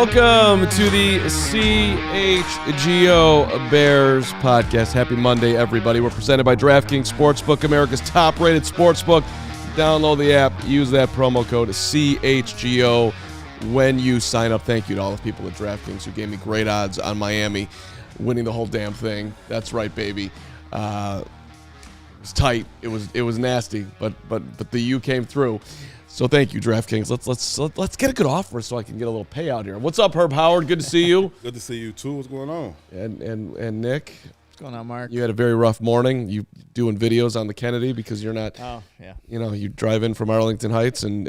Welcome to the CHGO Bears podcast. Happy Monday, everybody. We're presented by DraftKings Sportsbook, America's top-rated sportsbook. Download the app. Use that promo code CHGO when you sign up. Thank you to all the people at DraftKings who gave me great odds on Miami winning the whole damn thing. That's right, baby. It was tight. It was nasty, but the U came through. So thank you, DraftKings. Let's get a good offer so I can get a little payout here. What's up, Herb Howard? Good to see you. Good to see you too. What's going on? And Nick. What's going on, Mark? You had a very rough morning. You doing videos on the Kennedy because you're not. Oh yeah. You know, you drive in from Arlington Heights and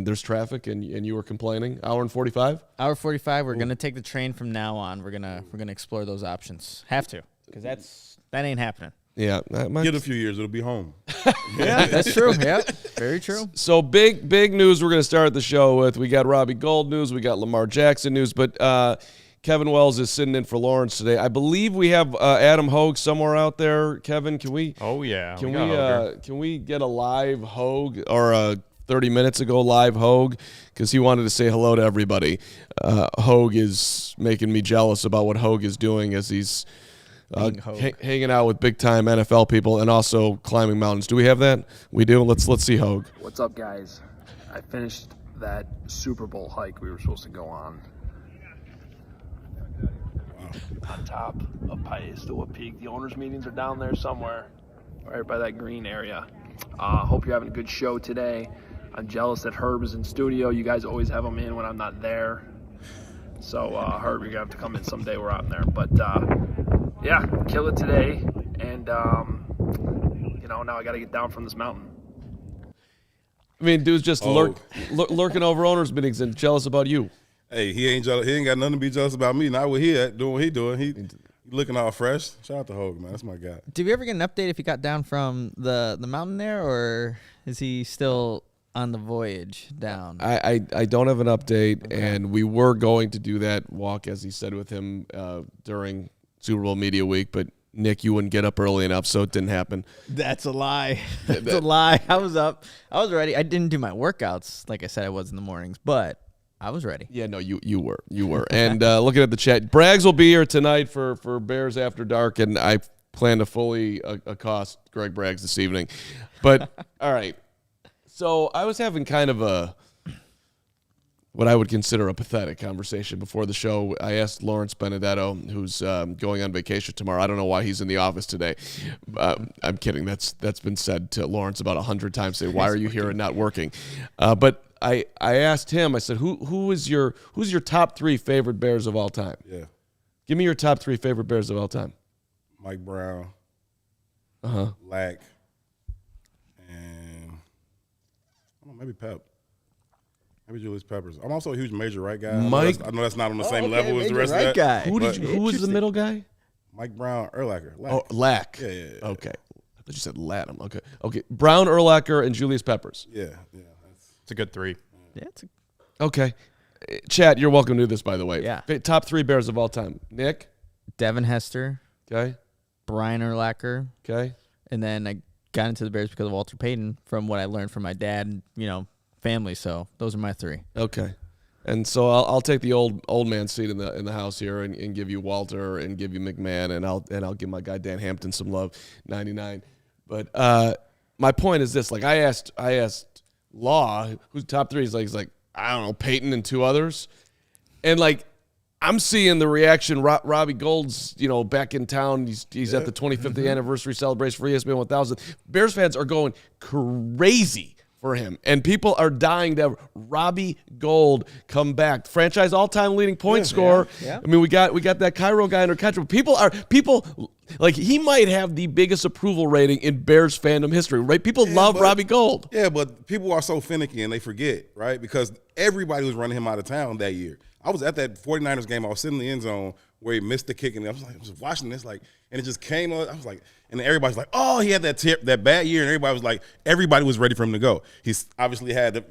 there's traffic and you were complaining. Hour and 45. Hour 45. We're gonna take the train from now on. We're gonna explore those options. Have to, because that ain't happening. Yeah, Get a few years, it'll be home. Yeah, that's true. Yeah, very true. So big news we're going to start the show with. We got Robbie Gould news. We got Lamar Jackson news. But Kevin Wells is sitting in for Lawrence today. I believe we have Adam Hogue somewhere out there. Kevin, can we? Oh, yeah. Can we get a live Hogue or 30 minutes ago live Hogue? Because he wanted to say hello to everybody. Hogue is making me jealous about what Hogue is doing as he's hanging out with big-time NFL people and also climbing mountains. Do we have that? We do? Let's see Hogue. What's up, guys? I finished that Super Bowl hike we were supposed to go on. On top of Paistoa Peak. The owners' meetings are down there somewhere, right by that green area. Hope you're having a good show today. I'm jealous that Herb is in studio. You guys always have him in when I'm not there. So, Herb, you're going to have to come in someday where I'm there. But, yeah, kill it today, and now I got to get down from this mountain. I mean, dude's just lurking over owners' meetings and jealous about you. Hey, he ain't jealous. He ain't got nothing to be jealous about me. Not what he at, doing what he doing. He looking all fresh. Shout out to Hogue, man. That's my guy. Did we ever get an update if he got down from the mountain there, or is he still on the voyage down? I don't have an update, and we were going to do that walk, as he said, with him during Super Bowl Media Week, but Nick, you wouldn't get up early enough, so it didn't happen. That's a lie. That's a lie. I was up. I was ready. I didn't do my workouts like I said I was in the mornings, but I was ready. Yeah, no, you were. And looking at the chat, Braggs will be here tonight for Bears After Dark, and I plan to fully accost Greg Braggs this evening. But, all right. So I was having kind of what I would consider a pathetic conversation before the show. I asked Lawrence Benedetto, who's going on vacation tomorrow. I don't know why he's in the office today. I'm kidding. That's been said to Lawrence about 100 times. Say, why are you here and not working? But I asked him. I said, who's your top three favorite Bears of all time? Yeah. Give me your top three favorite Bears of all time. Mike Brown. Lack. And I don't know, maybe Pep. Maybe Julius Peppers. I'm also a huge Major Wright guy. Mike, I know that's not on the same level as the rest Wright of guy. that. Who was the middle guy? Mike Brown, Urlacher. Lack. Oh, Lack. Yeah. Okay. I thought you said Latham. Okay. Brown, Urlacher, and Julius Peppers. Yeah. It's a good three. Yeah, Okay. Chat, you're welcome to do this, by the way. Yeah. Top three Bears of all time. Nick? Devin Hester, Okay. Brian Urlacher, Okay. and then I got into the Bears because of Walter Payton from what I learned from my dad and, family. So those are my three. Okay. And so I'll take the old man seat in the house here and give you Walter and give you McMahon and I'll give my guy Dan Hampton some love, 99. But my point is this: like I asked Law, who's top three? He's like I don't know, Peyton and two others, and like I'm seeing the reaction. Robbie Gould's back in town. He's at the 25th anniversary celebration for ESPN 1000. Bears fans are going crazy for him, and people are dying to have Robbie Gould come back, franchise all-time leading point scorer. Yeah. I mean, we got that Cairo guy under contract. People like he might have the biggest approval rating in Bears fandom history, right? People love Robbie Gould. Yeah, but people are so finicky and they forget, right? Because everybody was running him out of town that year. I was at that 49ers game. I was sitting in the end zone where he missed the kick, and I was watching this, and it just came on. I was like, and everybody's like, oh, he had that bad year, and everybody was ready for him to go. He's obviously had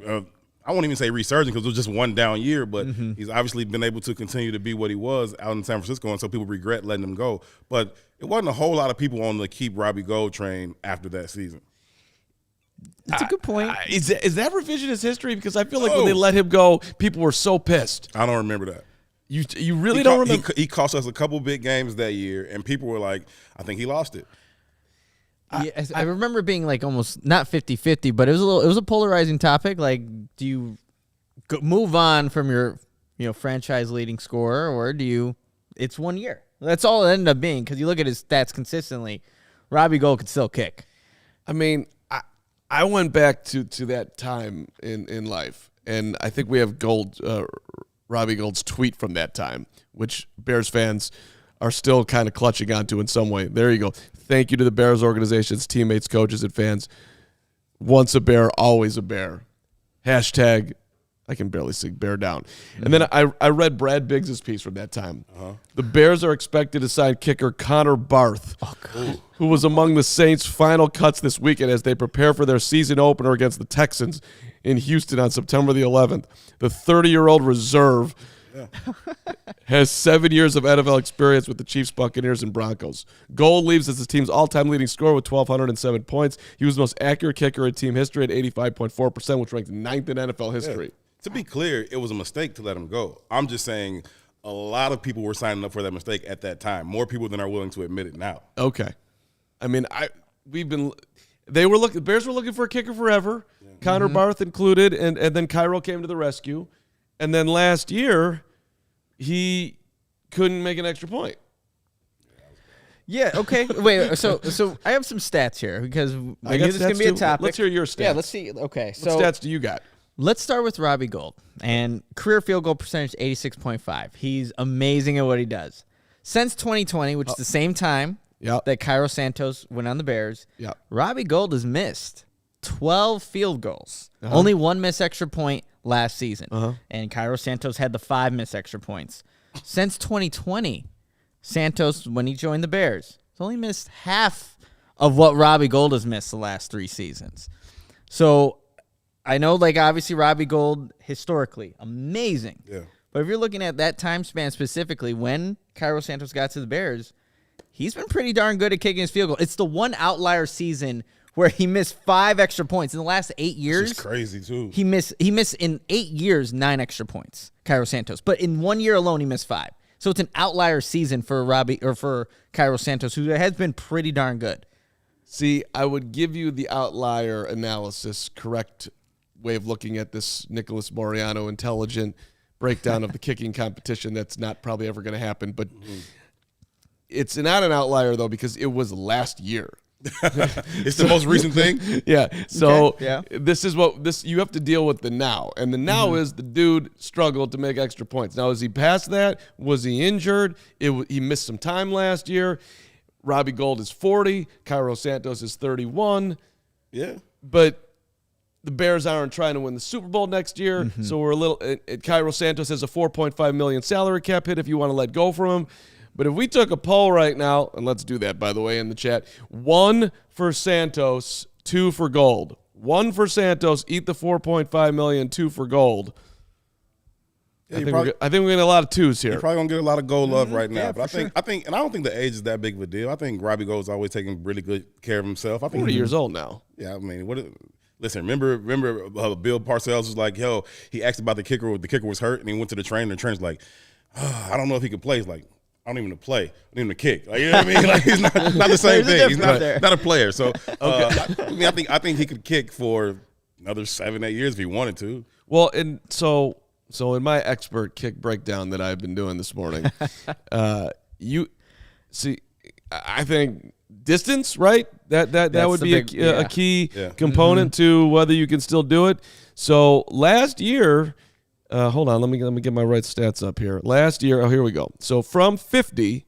I won't even say resurgence because it was just one down year, but he's obviously been able to continue to be what he was out in San Francisco, and so people regret letting him go. But it wasn't a whole lot of people on the keep Robbie Gould train after that season. That's a good point. Is that revisionist history? Because I feel like when they let him go, people were so pissed. I don't remember that. You really don't remember? He cost us a couple big games that year, and people were like, I think he lost it. Yeah, I remember being like almost not 50-50, but it was a polarizing topic. Like, do you move on from your franchise leading scorer, or do you? It's 1 year. That's all it ended up being, because you look at his stats consistently. Robbie Gould could still kick. I mean, I went back to that time in life, and I think we have Robbie Gould's tweet from that time, which Bears fans are still kind of clutching onto in some way. There you go. Thank you to the Bears organization's teammates, coaches, and fans. Once a Bear, always a Bear. Hashtag, I can barely sing Bear down. And then I read Brad Biggs' piece from that time. The Bears are expected to sign kicker Connor Barth, who was among the Saints' final cuts this weekend as they prepare for their season opener against the Texans in Houston on September the 11th. The 30-year-old reserve has 7 years of NFL experience with the Chiefs, Buccaneers, and Broncos. Gould leaves as the team's all-time leading scorer with 1,207 points. He was the most accurate kicker in team history at 85.4%, which ranks 9th in NFL history. Yeah. To be clear, it was a mistake to let him go. I'm just saying a lot of people were signing up for that mistake at that time. More people than are willing to admit it now. Okay. I mean, the Bears were looking for a kicker forever. Yeah. Connor Barth included, and then Cairo came to the rescue. And then last year, he couldn't make an extra point. Yeah, okay. Wait, so I have some stats here because I knew this was going to be a topic. Let's hear your stats. Yeah, let's see. Okay, so what stats do you got? Let's start with Robbie Gould. And career field goal percentage, 86.5. He's amazing at what he does. Since 2020, which is the same time that Cairo Santos went on the Bears, Robbie Gould has missed 12 field goals. Only one missed extra point last season. And Cairo Santos had the 5 missed extra points. Since 2020, Santos, when he joined the Bears, has only missed half of what Robbie Gould has missed the last 3 seasons. So I know, like, obviously Robbie Gould, historically, amazing. Yeah. But if you're looking at that time span specifically, when Cairo Santos got to the Bears, he's been pretty darn good at kicking his field goal. It's the one outlier season where he missed 5 extra points. In the last 8 years. Which is crazy, too. He missed in 8 years 9 extra points, Cairo Santos. But in 1 year alone, he missed 5. So it's an outlier season for Cairo Santos, who has been pretty darn good. See, I would give you the outlier analysis, correct way of looking at this Nicholas Moreano intelligent breakdown of the kicking competition that's not probably ever going to happen. But it's not an outlier, though, because it was last year. It's the most recent thing? Yeah. So okay. Yeah. This is what you have to deal with the now. And the now is the dude struggled to make extra points. Now, is he past that? Was he injured? He missed some time last year. Robbie Gould is 40. Cairo Santos is 31. Yeah. But the Bears aren't trying to win the Super Bowl next year, so we're a little. Cairo Santos has a $4.5 million salary cap hit if you want to let go from him. But if we took a poll right now, and let's do that, by the way, in the chat, 1 for Santos, 2 for Gould. 1 for Santos, eat the $4.5 million, 2 for Gould. Yeah, I think we're getting a lot of 2s here. You're probably gonna get a lot of Gould love right now. Yeah, but I think, and I don't think the age is that big of a deal. I think Robbie Gould's always taking really good care of himself. I think 40 years old now. Yeah, I mean, listen, remember Bill Parcells was like, yo, he asked about the kicker. The kicker was hurt, and he went to the trainer. And the trainer's like, I don't know if he can play. He's like, I don't even play. I don't even kick. Like, you know what I mean? Like, he's not the same thing. He's not a player. So I think he could kick for another 7-8 years if he wanted to. Well, and so in my expert kick breakdown that I've been doing this morning, you see, I think distance, right? That would be a key component to whether you can still do it. So last year, hold on, let me get my right stats up here. Last year, here we go. So from 50,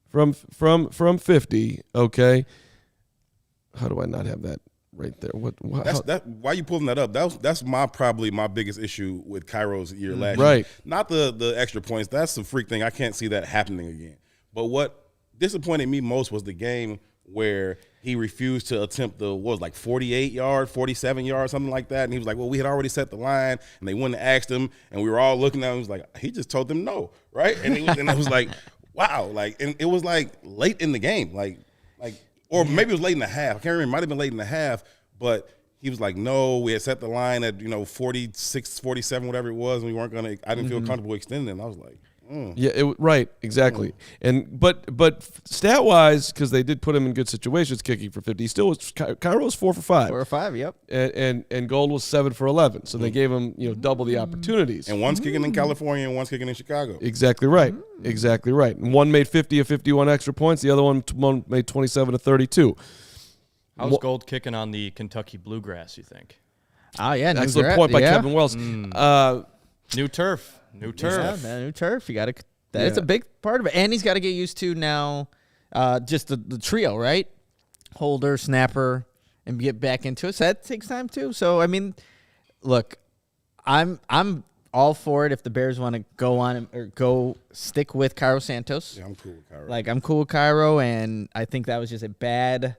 from 50, okay. How do I not have that right there? Why are you pulling that up? That's probably my biggest issue with Cairo's year last year. Year. Not the extra points. That's the freak thing. I can't see that happening again. But what disappointed me most was the game where he refused to attempt the 48-yard, 47-yard, something like that. And he was like, well, we had already set the line, and they wouldn't have asked him, and we were all looking at him. He was like, he just told them no, right? And I was like, wow. Like, and it was like late in the game, or maybe it was late in the half. I can't remember. It might have been late in the half, but he was like, no, we had set the line at 46, 47, whatever it was, and we weren't gonna. I didn't feel comfortable extending it. And I was like, Yeah, right, exactly. But stat wise, because they did put him in good situations, kicking for 50, he still was. Cairo was 4 for 5. 4 or 5, yep. And Gould was 7 for 11. So they gave him double the opportunities. And one's kicking in California and one's kicking in Chicago. Exactly right. Exactly right. And one made 50 of 51 extra points. The other one made 27 of 32. How's Gould kicking on the Kentucky Bluegrass, you think? Oh, yeah. Excellent point by Kevin Wells. New turf. New turf. Yeah, new turf. You got to. That's a big part of it, and he's got to get used to now, just the trio, right? Holder, snapper, and get back into it. So that takes time too. So I mean, look, I'm all for it if the Bears want to go on or go stick with Cairo Santos. Yeah, I'm cool with Cairo. Like I'm cool with Cairo, and I think that was just a bad.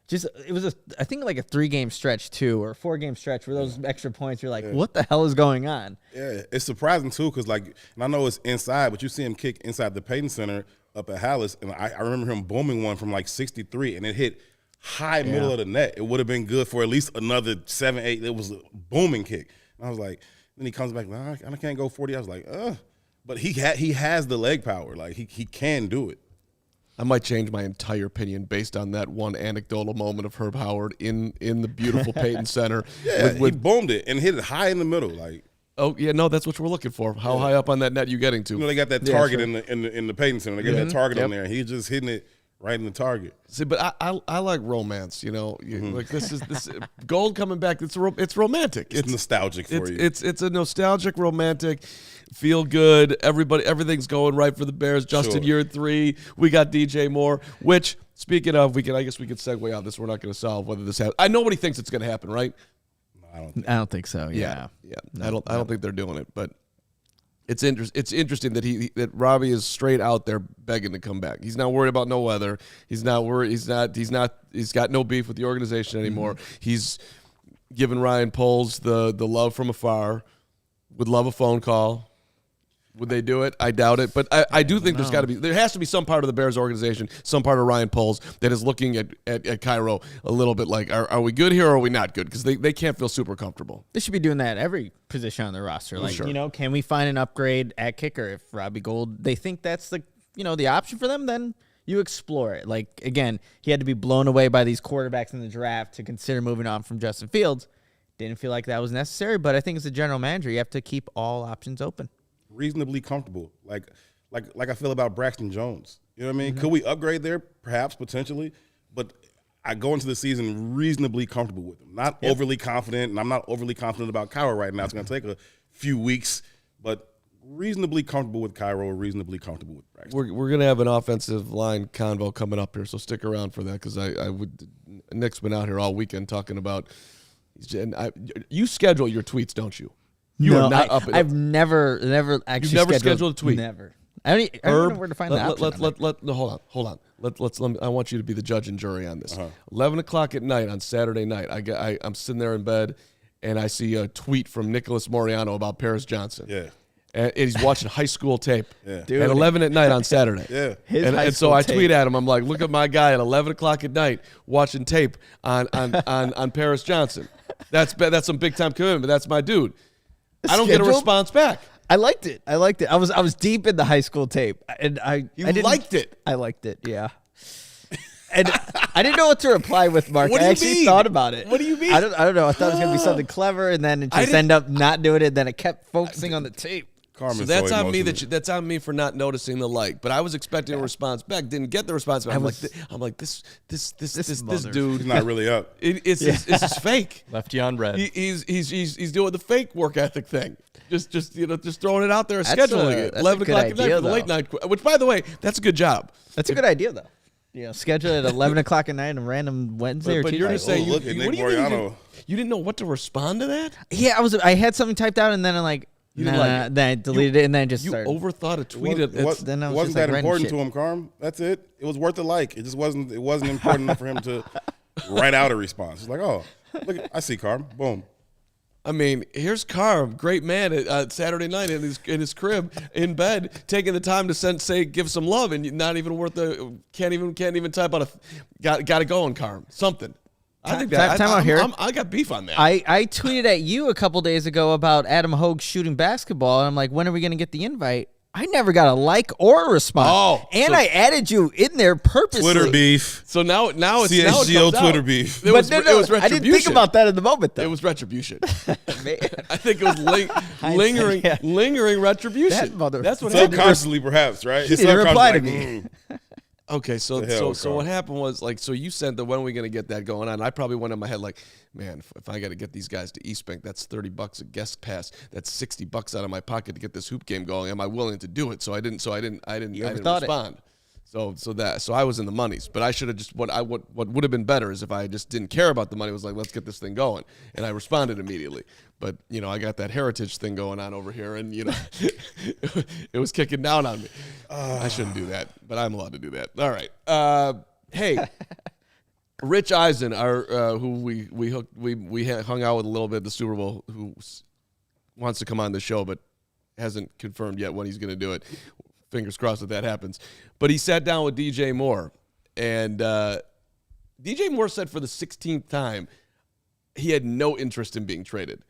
It was I think like a 3-game stretch too, or a 4-game stretch where those extra points, you're like, what the hell is going on? Yeah, it's surprising too, because and I know it's inside, but you see him kick inside the Payton Center up at Hallis, and I remember him booming one from like 63, and it hit high middle of the net. It would have been good for at least another 7, 8. It was a booming kick. And I was like, then he comes back, nah, I can't go 40. I was like, but he has the leg power. Like he can do it. I might change my entire opinion based on that one anecdotal moment of Herb Howard in the beautiful Payton Center. Yeah, he boomed it and hit it high in the middle. Like, oh yeah, no, that's what we're looking for. How high up on that net you getting to? they got that target in the Payton Center. They got that target on there. And he's just hitting it right in the target. See, but I like romance. Like this Gould coming back. It's romantic. It's nostalgic for you. It's a nostalgic, romantic. Feel good. Everything's going right for the Bears. Justin, you're at 3. We got DJ Moore. Which, speaking of, I guess we could segue out this. We're not going to solve whether this happens. Nobody thinks it's going to happen, right? No, I don't think so. Yeah. No, I don't think they're doing it, but it's interesting that Robbie is straight out there begging to come back. He's not worried about no weather. He's not worried. He's got no beef with the organization anymore. He's giving Ryan Poles the love from afar. Would love a phone call. Would they do it? I doubt it. But I do think there has to be some part of the Bears organization, some part of Ryan Poles that is looking at Cairo a little bit like, are we good here or are we not good? Because they can't feel super comfortable. They should be doing that at every position on the roster. Like, can we find an upgrade at kicker? If Robbie Gould, they think that's the option for them, then you explore it. Like, again, he had to be blown away by these quarterbacks in the draft to consider moving on from Justin Fields. Didn't feel like that was necessary, but I think as a general manager, you have to keep all options open. Reasonably comfortable, like I feel about Braxton Jones. You know what I mean? Could we upgrade there? Perhaps, potentially, but I go into the season reasonably comfortable with him. Not overly confident, and I'm not overly confident about Cairo right now. It's going to take a few weeks, but reasonably comfortable with Cairo, reasonably comfortable with Braxton. We're going to have an offensive line convo coming up here, so stick around for that because Nick's been out here all weekend talking about. You schedule your tweets, don't you? Are not up. I've never actually. You've never scheduled a tweet. Never. I don't know where to find that. Hold on. I want you to be the judge and jury on this. 11 o'clock at night on Saturday night, I'm sitting there in bed, and I see a tweet from Nicholas Moreano about Paris Johnson. Yeah. And he's watching high school tape at 11 at night on Saturday. Yeah. And so I tweet at him. I'm like, look at my guy at 11 o'clock at night watching tape on Paris Johnson. That's some big time commitment. That's my dude. I don't get a response back. I liked it. I was deep in the high school tape, and I liked it. I liked it. Yeah. And I didn't know what to reply with, Mark. I actually thought about it. What do you mean? I don't know. I thought it was gonna be something clever, and then it just ended up not doing it. Then I kept focusing on the tape. Carman's so that's on me. That's on me for not noticing the like. But I was expecting a response back. Didn't get the response back. I'm like this dude. He's not really up. It's fake. Left you on red. He's doing the fake work ethic thing. Just throwing it out there, scheduling it. 11 o'clock at night for the late night. Which, by the way, that's a good job. That's a good idea, though. Schedule it at 11 o'clok at night on a random Wednesday or Tuesday. But you're just saying, look at Nick Moreano. You didn't know what to respond to that? Yeah, I had something typed out, and then I'm like, then I deleted it, and then I just started. You overthought a tweet. Then I wasn't that important to him, Carm. That's it. It was worth a like. It just wasn't. It wasn't important enough for him to write out a response. It's like, oh, look, I see Carm. Boom. I mean, here's Carm, great man, at Saturday night in his crib in bed, taking the time to give some love, and not even worth the can't even type out got to go on Carm something. I think that time out here. I got beef on that. I tweeted at you a couple days ago about Adam Hogue shooting basketball, and I'm like, when are we going to get the invite? I never got a like or a response. Oh, and I added you in there purposely. Twitter beef. So now it's CHGO Twitter beef. It was retribution. I didn't think about that in the moment, though. It was retribution. I think it was lingering retribution. That's what happened. Subconsciously, perhaps, right? He didn't reply to me. Okay, so what happened was, like, so you said that when are we going to get that going on? I probably went in my head like, man, if I got to get these guys to East Bank, that's $30 a guest pass. That's $60 out of my pocket to get this hoop game going. Am I willing to do it? So I didn't respond. So I was in the monies, but I should have just what would have been better is if I just didn't care about the money. Was like, let's get this thing going, and I responded immediately. But I got that heritage thing going on over here, and it was kicking down on me. I shouldn't do that, but I'm allowed to do that. All right, hey, Rich Eisen, who we hung out with a little bit at the Super Bowl, who wants to come on the show but hasn't confirmed yet when he's going to do it. Fingers crossed that happens. But he sat down with DJ Moore, and DJ Moore said for the 16th time he had no interest in being traded.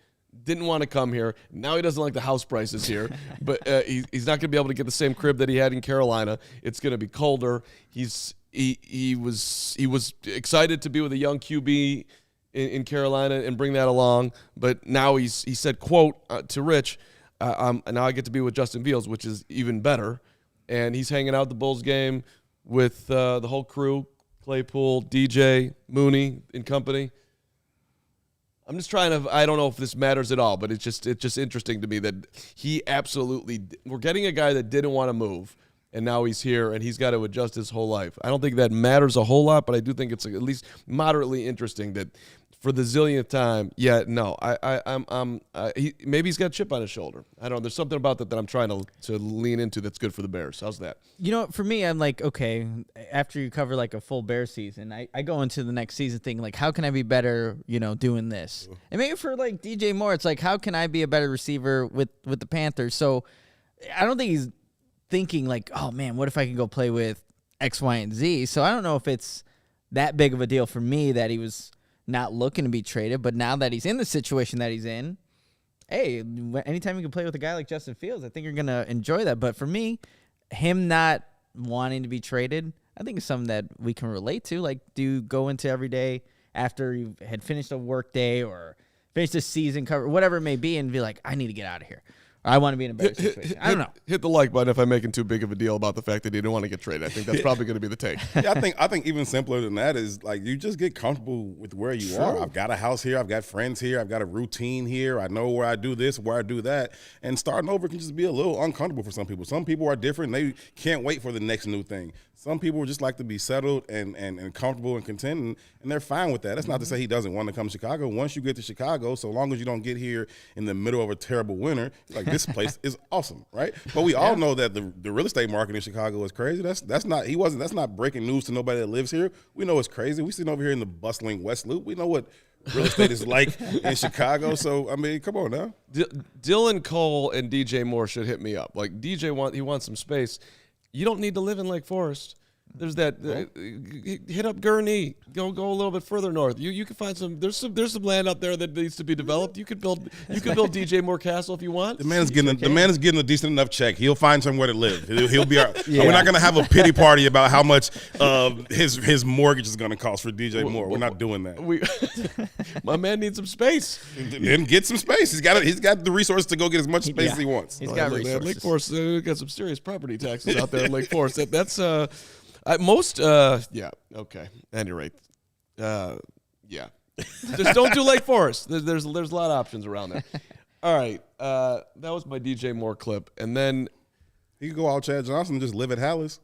Didn't want to come here. Now he doesn't like the house prices here, but he's not going to be able to get the same crib that he had in Carolina. It's going to be colder. He was excited to be with a young QB in Carolina and bring that along, but now he said, quote, to Rich, now I get to be with Justin Fields, which is even better. And he's hanging out at the Bulls game with the whole crew, Claypool, DJ, Mooney, and company. I'm just trying to, I don't know if this matters at all, but it's just interesting to me that he absolutely, we're getting a guy that didn't want to move, and now he's here, and he's got to adjust his whole life. I don't think that matters a whole lot, but I do think it's at least moderately interesting that for the zillionth time, maybe he's got a chip on his shoulder. I don't know. There's something about that I'm trying to lean into that's good for the Bears. How's that? For me, I'm like, okay, after you cover like a full Bears season, I go into the next season thinking like, how can I be better, doing this? And maybe for like DJ Moore, it's like, how can I be a better receiver with the Panthers? So I don't think he's thinking like, oh man, what if I can go play with X, Y, and Z? So I don't know if it's that big of a deal for me that he was not looking to be traded, but now that he's in the situation that he's in, hey, anytime you can play with a guy like Justin Fields, I think you're going to enjoy that. But for me, him not wanting to be traded, I think it's something that we can relate to. Like, do you go into every day after you had finished a work day or finished a season cover, whatever it may be, and be like, I need to get out of here. I want to be in a better situation. I don't know. Hit the like button if I'm making too big of a deal about the fact that he didn't want to get traded. I think that's probably going to be the take. Yeah, I think even simpler than that is like you just get comfortable with where you are. I've got a house here. I've got friends here. I've got a routine here. I know where I do this, where I do that. And starting over can just be a little uncomfortable for some people. Some people are different. They can't wait for the next new thing. Some people just like to be settled and comfortable and content, and they're fine with that. That's not to say he doesn't want to come to Chicago. Once you get to Chicago, so long as you don't get here in the middle of a terrible winter, like this place is awesome, right? But we all know that the real estate market in Chicago is crazy. That's not breaking news to nobody that lives here. We know it's crazy. We sitting over here in the bustling West Loop. We know what real estate is like in Chicago. So I mean, come on now. Dylan Cole and DJ Moore should hit me up. Like DJ wants some space. You don't need to live in Lake Forest. There's that. Hit up Gurnee. Go a little bit further north. You can find some. There's some land out there that needs to be developed. You could build DJ Moore Castle if you want. The man is getting a decent enough check. He'll find somewhere to live. He'll be all right. Yeah. We're not gonna have a pity party about how much his mortgage is gonna cost for DJ Moore. We're not doing that. My man needs some space. Then get some space. He's got the resources to go get as much space as he wants. He's got resources. Lake Forest got some serious property taxes out there in Lake Forest. That's yeah, okay. At any rate, yeah. Just don't do Lake Forest. There's a lot of options around there. All right, that was my DJ Moore clip, and then he could go out Chad Johnson and just live at Hallis.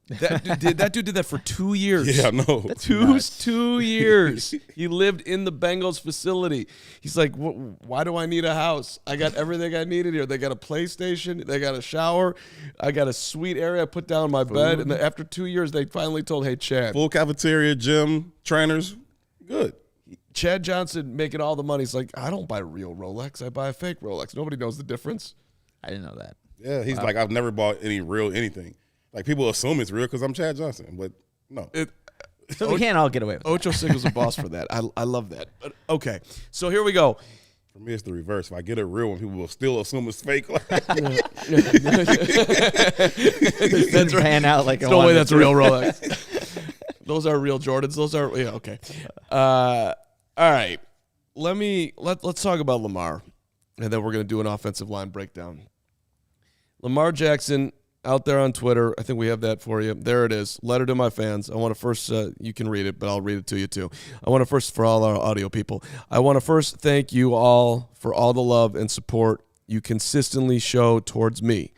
That dude did that for 2 years. Yeah, no. 2 years. He lived in the Bengals facility. He's like, why do I need a house? I got everything I needed here. They got a PlayStation. They got a shower. I got a sweet area I put down my bed. And after 2 years, they finally told, hey, Chad. Full cafeteria, gym, trainers. Good. Chad Johnson making all the money. He's like, I don't buy real Rolex. I buy a fake Rolex. Nobody knows the difference. I didn't know that. Yeah, he's like, I've never bought any real anything. Like, people assume it's real because I'm Chad Johnson, but no. So we can't all get away with Ocho Cinco's a boss for that. I love that. But okay, so here we go. For me, it's the reverse. If I get a real one, people will still assume it's fake. That's pan out like no way that's a real Rolex. Those are real Jordans. Those are okay. All right. Let's talk about Lamar, and then we're gonna do an offensive line breakdown. Lamar Jackson out there on Twitter. I think we have that for you. There it is. Letter to my fans. I want to first, you can read it, but I'll read it to you too. I want to first, for all our audio people, I want to first thank you all for all the love and support you consistently show towards me.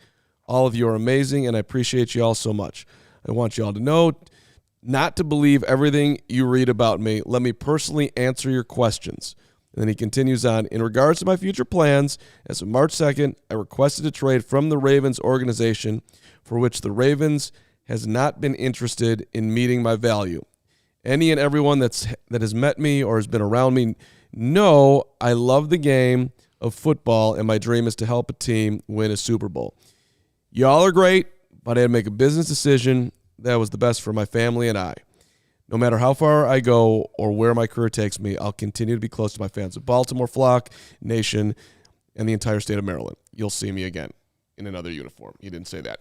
All of you are amazing, and I appreciate you all so much. I want you all to know not to believe everything you read about me. Let me personally answer your questions. And then he continues on, in regards to my future plans, as of March 2nd, I requested a trade from the Ravens organization for which the Ravens has not been interested in meeting my value. Any and everyone that has met me or has been around me know I love the game of football, and my dream is to help a team win a Super Bowl. Y'all are great, but I had to make a business decision that was the best for my family and I. No matter how far I go or where my career takes me, I'll continue to be close to my fans of Baltimore, Flock, Nation, and the entire state of Maryland. You'll see me again in another uniform. He didn't say that.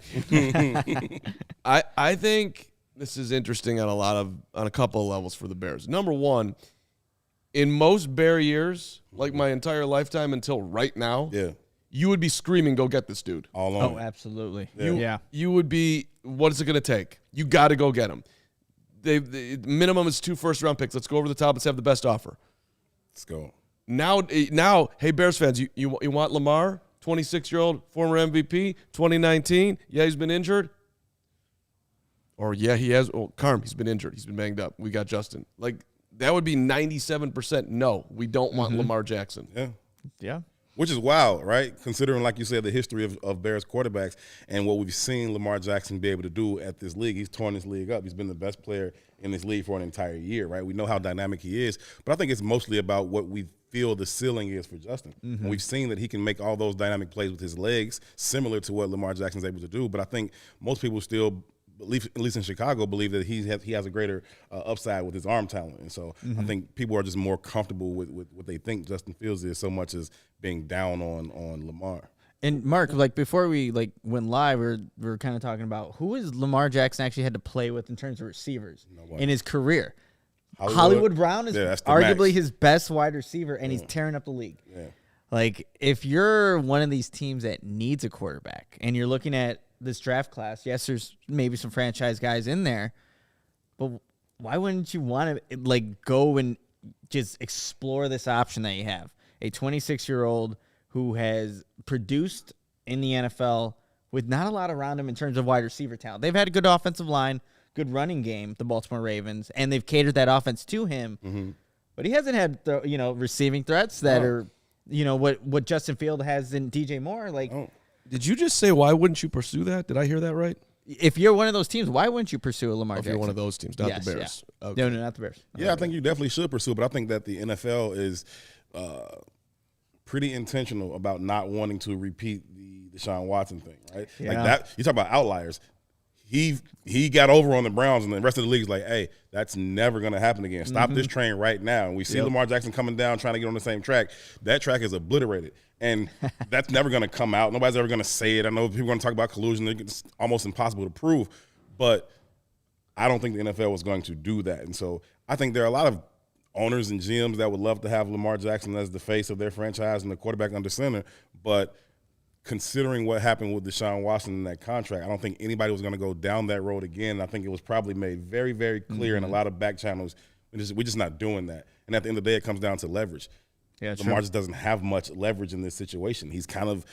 I think this is interesting on a couple of levels for the Bears. Number one, in most Bear years, like my entire lifetime until right now, you would be screaming, go get this dude. All on. Oh, absolutely. Yeah. You would be, what is it going to take? You got to go get him. The minimum is 2 first-round picks. Let's go over the top. Let's have the best offer. Let's go. Now, hey, Bears fans, you want Lamar, 26-year-old, former MVP, 2019? Yeah, he's been injured. Or, yeah, he has. Oh, Carm, he's been injured. He's been banged up. We got Justin. Like, that would be 97% no. We don't want Lamar Jackson. Yeah. Which is wild, right? Considering, like you said, the history of Bears quarterbacks and what we've seen Lamar Jackson be able to do at this league. He's torn this league up. He's been the best player in this league for an entire year, right? We know how dynamic he is, but I think it's mostly about what we feel the ceiling is for Justin. And we've seen that he can make all those dynamic plays with his legs, similar to what Lamar Jackson's able to do. But I think most people still, at least in Chicago, believe that he has a greater upside with his arm talent. And so I think people are just more comfortable with what they think Justin Fields is, so much as being down on Lamar. And Mark, like before we went live, we were kind of talking about who is Lamar Jackson actually had to play with in terms of receivers in his career. Hollywood Brown is arguably his best wide receiver, and he's tearing up the league. Yeah. Like, if you're one of these teams that needs a quarterback and you're looking at this draft class, yes, there's maybe some franchise guys in there, but why wouldn't you want to go and just explore this option that you have? A 26-year-old who has produced in the NFL with not a lot around him in terms of wide receiver talent. They've had a good offensive line, good running game, the Baltimore Ravens, and they've catered that offense to him. But he hasn't had receiving threats that are what Justin Field has in DJ Moore. Did you just say, why wouldn't you pursue that? Did I hear that right? If you're one of those teams, why wouldn't you pursue a Lamar Jackson? If you're one of those teams, not the Bears. Yeah. Okay. No, not the Bears. Yeah, I think you definitely should pursue, but I think that the NFL is pretty intentional about not wanting to repeat the Deshaun Watson thing, right? Yeah. Like that, you talk about outliers. He got over on the Browns, and the rest of the league is like, hey, that's never going to happen again. Stop this train right now. And we see Lamar Jackson coming down, trying to get on the same track. That track is obliterated, and that's never going to come out. Nobody's ever going to say it. I know people are going to talk about collusion. It's almost impossible to prove, but I don't think the NFL was going to do that. And so I think there are a lot of owners and GMs that would love to have Lamar Jackson as the face of their franchise and the quarterback under center, but considering what happened with Deshaun Watson in that contract, I don't think anybody was going to go down that road again. I think it was probably made very, very clear in a lot of back channels. We're just not doing that. And at the end of the day, it comes down to leverage. Yeah, Lamar just doesn't have much leverage in this situation. He's kind of,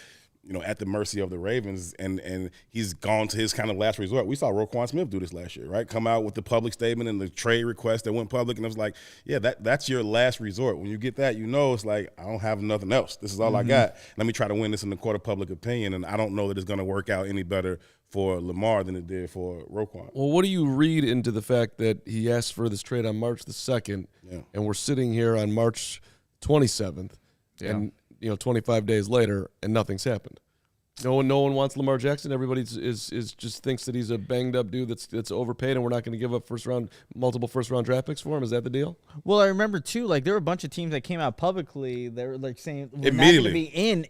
at the mercy of the Ravens, and he's gone to his kind of last resort. We saw Roquan Smith do this last year, right? Come out with the public statement and the trade request that went public, and it was like, yeah, that's your last resort. When you get that, it's like, I don't have nothing else. This is all I got. Let me try to win this in the court of public opinion, and I don't know that it's going to work out any better for Lamar than it did for Roquan. Well, what do you read into the fact that he asked for this trade on March the 2nd, and we're sitting here on March 27th, and 25 days later, and nothing's happened? No one wants Lamar Jackson. Everybody is just thinks that he's a banged up dude that's overpaid, and we're not going to give up multiple first round draft picks for him. Is that the deal? Well, I remember too. Like there were a bunch of teams that came out publicly. They were like saying we're immediately not going to be in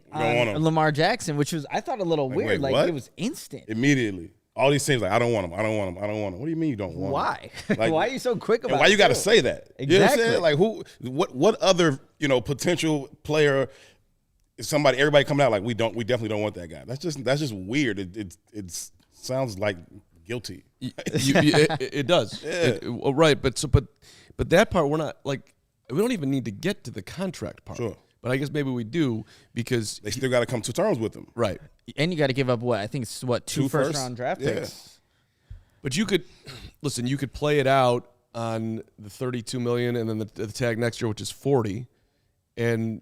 on Lamar Jackson, which was I thought a little weird. Wait, like it was instant. Immediately, all these teams like I don't want him. I don't want him. I don't want him. What do you mean you don't want Why? him? Like, why are you so quick about it? Why you got to say that? Exactly. You know what I'm saying? Like what other potential player? Somebody, everybody coming out like we definitely don't want that guy. That's just weird. It sounds like guilty. It does. Yeah. Right, but that part we're not like. We don't even need to get to the contract part. Sure. But I guess maybe we do because they still got to come to terms with him. Right. And you got to give up what I think it's two first round draft picks. But you could listen. You could play it out on the $32 million and then the tag next year, which is 40, and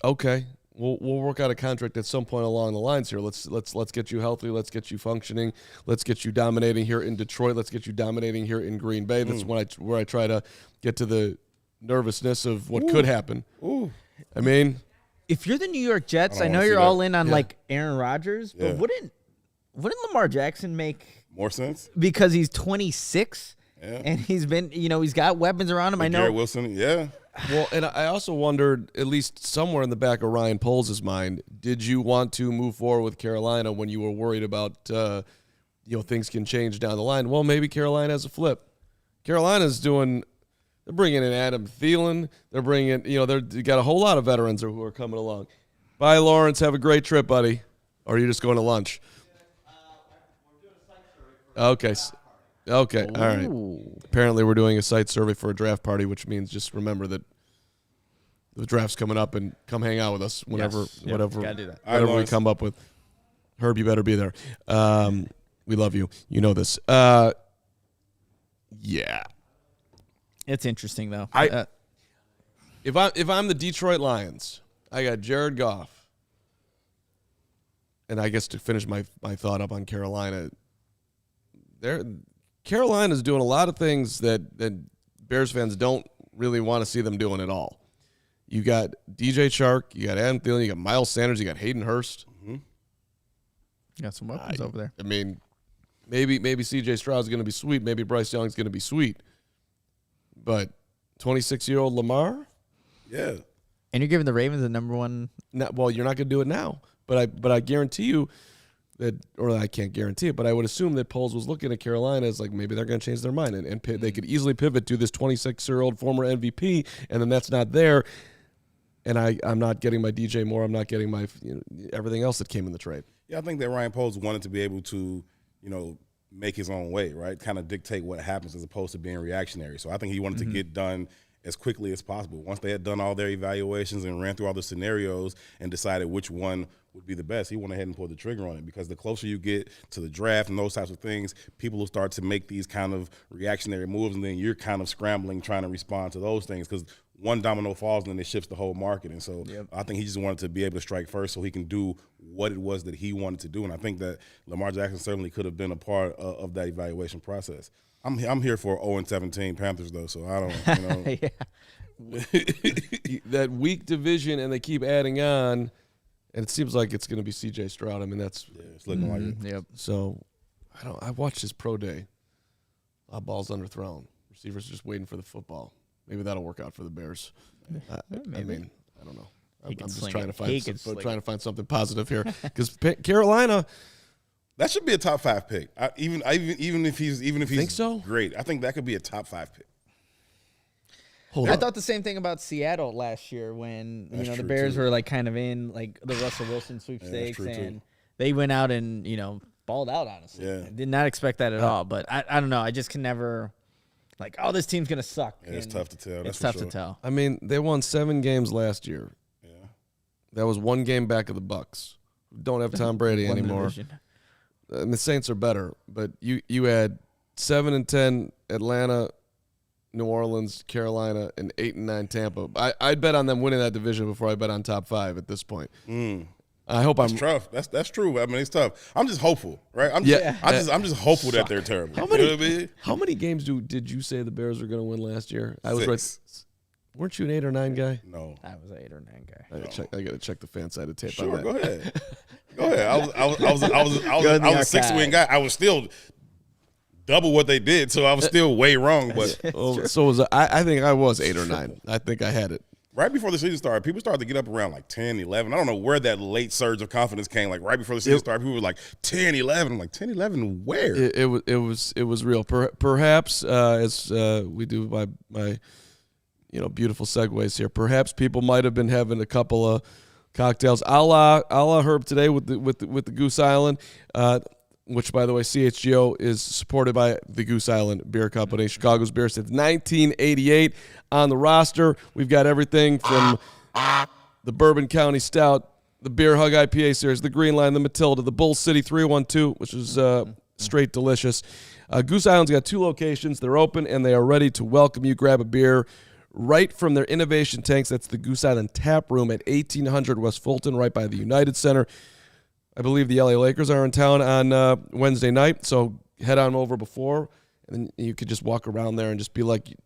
okay. We'll work out a contract at some point along the lines here. Let's get you healthy. Let's get you functioning. Let's get you dominating here in Detroit. Let's get you dominating here in Green Bay. That's where I try to get to the nervousness of what could happen. I mean, if you're the New York Jets, I know you're all in on like Aaron Rodgers, but wouldn't Lamar Jackson make more sense because he's 26 and he's been he's got weapons around him. I know Garrett Wilson, Well, and I also wondered, at least somewhere in the back of Ryan Poles' mind, did you want to move forward with Carolina when you were worried about, things can change down the line? Well, maybe Carolina has a flip. Carolina's they're bringing in Adam Thielen. They're bringing, they got a whole lot of veterans who are coming along. Bye, Lawrence. Have a great trip, buddy. Or are you just going to lunch? Okay. Okay, all right. Apparently we're doing a site survey for a draft party, which means just remember that the draft's coming up and come hang out with us whatever we come up with. Herb, you better be there. We love you. You know this. Yeah. It's interesting though. If I'm the Detroit Lions, I got Jared Goff. And I guess to finish my thought up on Carolina, Carolina's doing a lot of things that Bears fans don't really want to see them doing at all. You got DJ Chark, you got Adam Thielen, you got Miles Sanders, you got Hayden Hurst. You got some weapons over there. I mean, maybe C.J. Stroud's going to be sweet. Maybe Bryce Young's going to be sweet. But 26-year-old Lamar? Yeah. And you're giving the Ravens the number one. Well, you're not going to do it now. But I guarantee you that, or I can't guarantee it, but I would assume that Poles was looking at Carolina as like maybe they're going to change their mind and they could easily pivot to this 26-year-old former MVP, and then that's not there. And I'm not getting my DJ Moore. I'm not getting my everything else that came in the trade. Yeah, I think that Ryan Poles wanted to be able to, make his own way, right? Kind of dictate what happens as opposed to being reactionary. So I think he wanted to get done as quickly as possible. Once they had done all their evaluations and ran through all the scenarios and decided which one would be the best, he went ahead and pulled the trigger on it, because the closer you get to the draft and those types of things, people will start to make these kind of reactionary moves, and then you're kind of scrambling trying to respond to those things because one domino falls and then it shifts the whole market. And so I think he just wanted to be able to strike first so he can do what it was that he wanted to do. And I think that Lamar Jackson certainly could have been a part of that evaluation process. I'm here for 0-17 Panthers, though, so I don't, that weak division, and they keep adding on, and it seems like it's going to be C.J. Stroud. I mean, it's looking like it. Yep. So I watched his pro day. A lot of balls underthrown. Receivers just waiting for the football. Maybe that'll work out for the Bears. I mean, I don't know. I'm just trying to find something positive here, because Carolina. That should be a top 5 pick. Even if he's think so? Great, I think that could be a top 5 pick. I thought the same thing about Seattle last year when the Bears were like kind of in like the Russell Wilson sweepstakes, and they went out and balled out. Honestly, I did not expect that at all. But I don't know. I just can never like, oh, this team's gonna suck. Yeah, it's tough to tell. It's tough to tell. I mean, they won 7 games last year. Yeah, that was 1 game back of the Bucks. Don't have Tom Brady anymore. And the Saints are better, but you had 7-10 Atlanta, New Orleans, Carolina, and 8-9 Tampa. I'd bet on them winning that division before I bet on top 5 at this point. I hope that's tough. That's true. I mean, it's tough. I'm just hopeful, right? I'm just hopeful that they're terrible. How many games did you say the Bears were going to win last year? I was 6. Weren't you an 8 or 9 guy? No. I was an 8 or 9 guy. I gotta check the fan side of tape. Sure, on that. go ahead. Go ahead. I was a 6-win guy. I was still double what they did, so I was still way wrong. But so was I think I was 8 or 9. I think I had it. Right before the season started, people started to get up around like 10, 11. I don't know where that late surge of confidence came. Like right before the season started, people were like 10, 11. I'm like 10, 11, where? It was real. Perhaps as we do my beautiful segues here. Perhaps people might have been having a couple of cocktails, a la Herb today with the Goose Island. Which, by the way, CHGO is supported by the Goose Island Beer Company, Chicago's beer since 1988. On the roster, we've got everything from the Bourbon County Stout, the Beer Hug IPA series, the Green Line, the Matilda, the Bull City 312, which is straight delicious. Goose Island's got 2 locations. They're open, and they are ready to welcome you. Grab a beer right from their innovation tanks. That's the Goose Island Tap Room at 1800 West Fulton, right by the United Center. I believe the LA Lakers are in town on Wednesday night, so head on over before, and then you could just walk around there and just be like,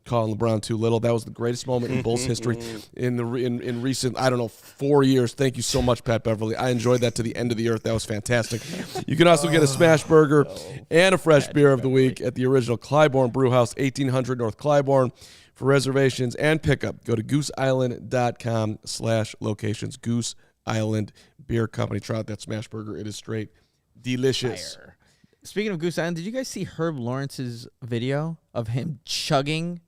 calling LeBron too little. That was the greatest moment in Bulls history in recent, 4 years. Thank you so much, Pat Beverly. I enjoyed that to the end of the earth. That was fantastic. You can also get a smash burger and a fresh beer of the week at the original Clybourne Brewhouse, 1800 North Clybourne. For reservations and pickup, go to gooseisland.com/locations. Goose Island Beer Company. Try out that smash burger. It is straight delicious. Fire. Speaking of Goose Island, did you guys see Herb Lawrence's video of him chugging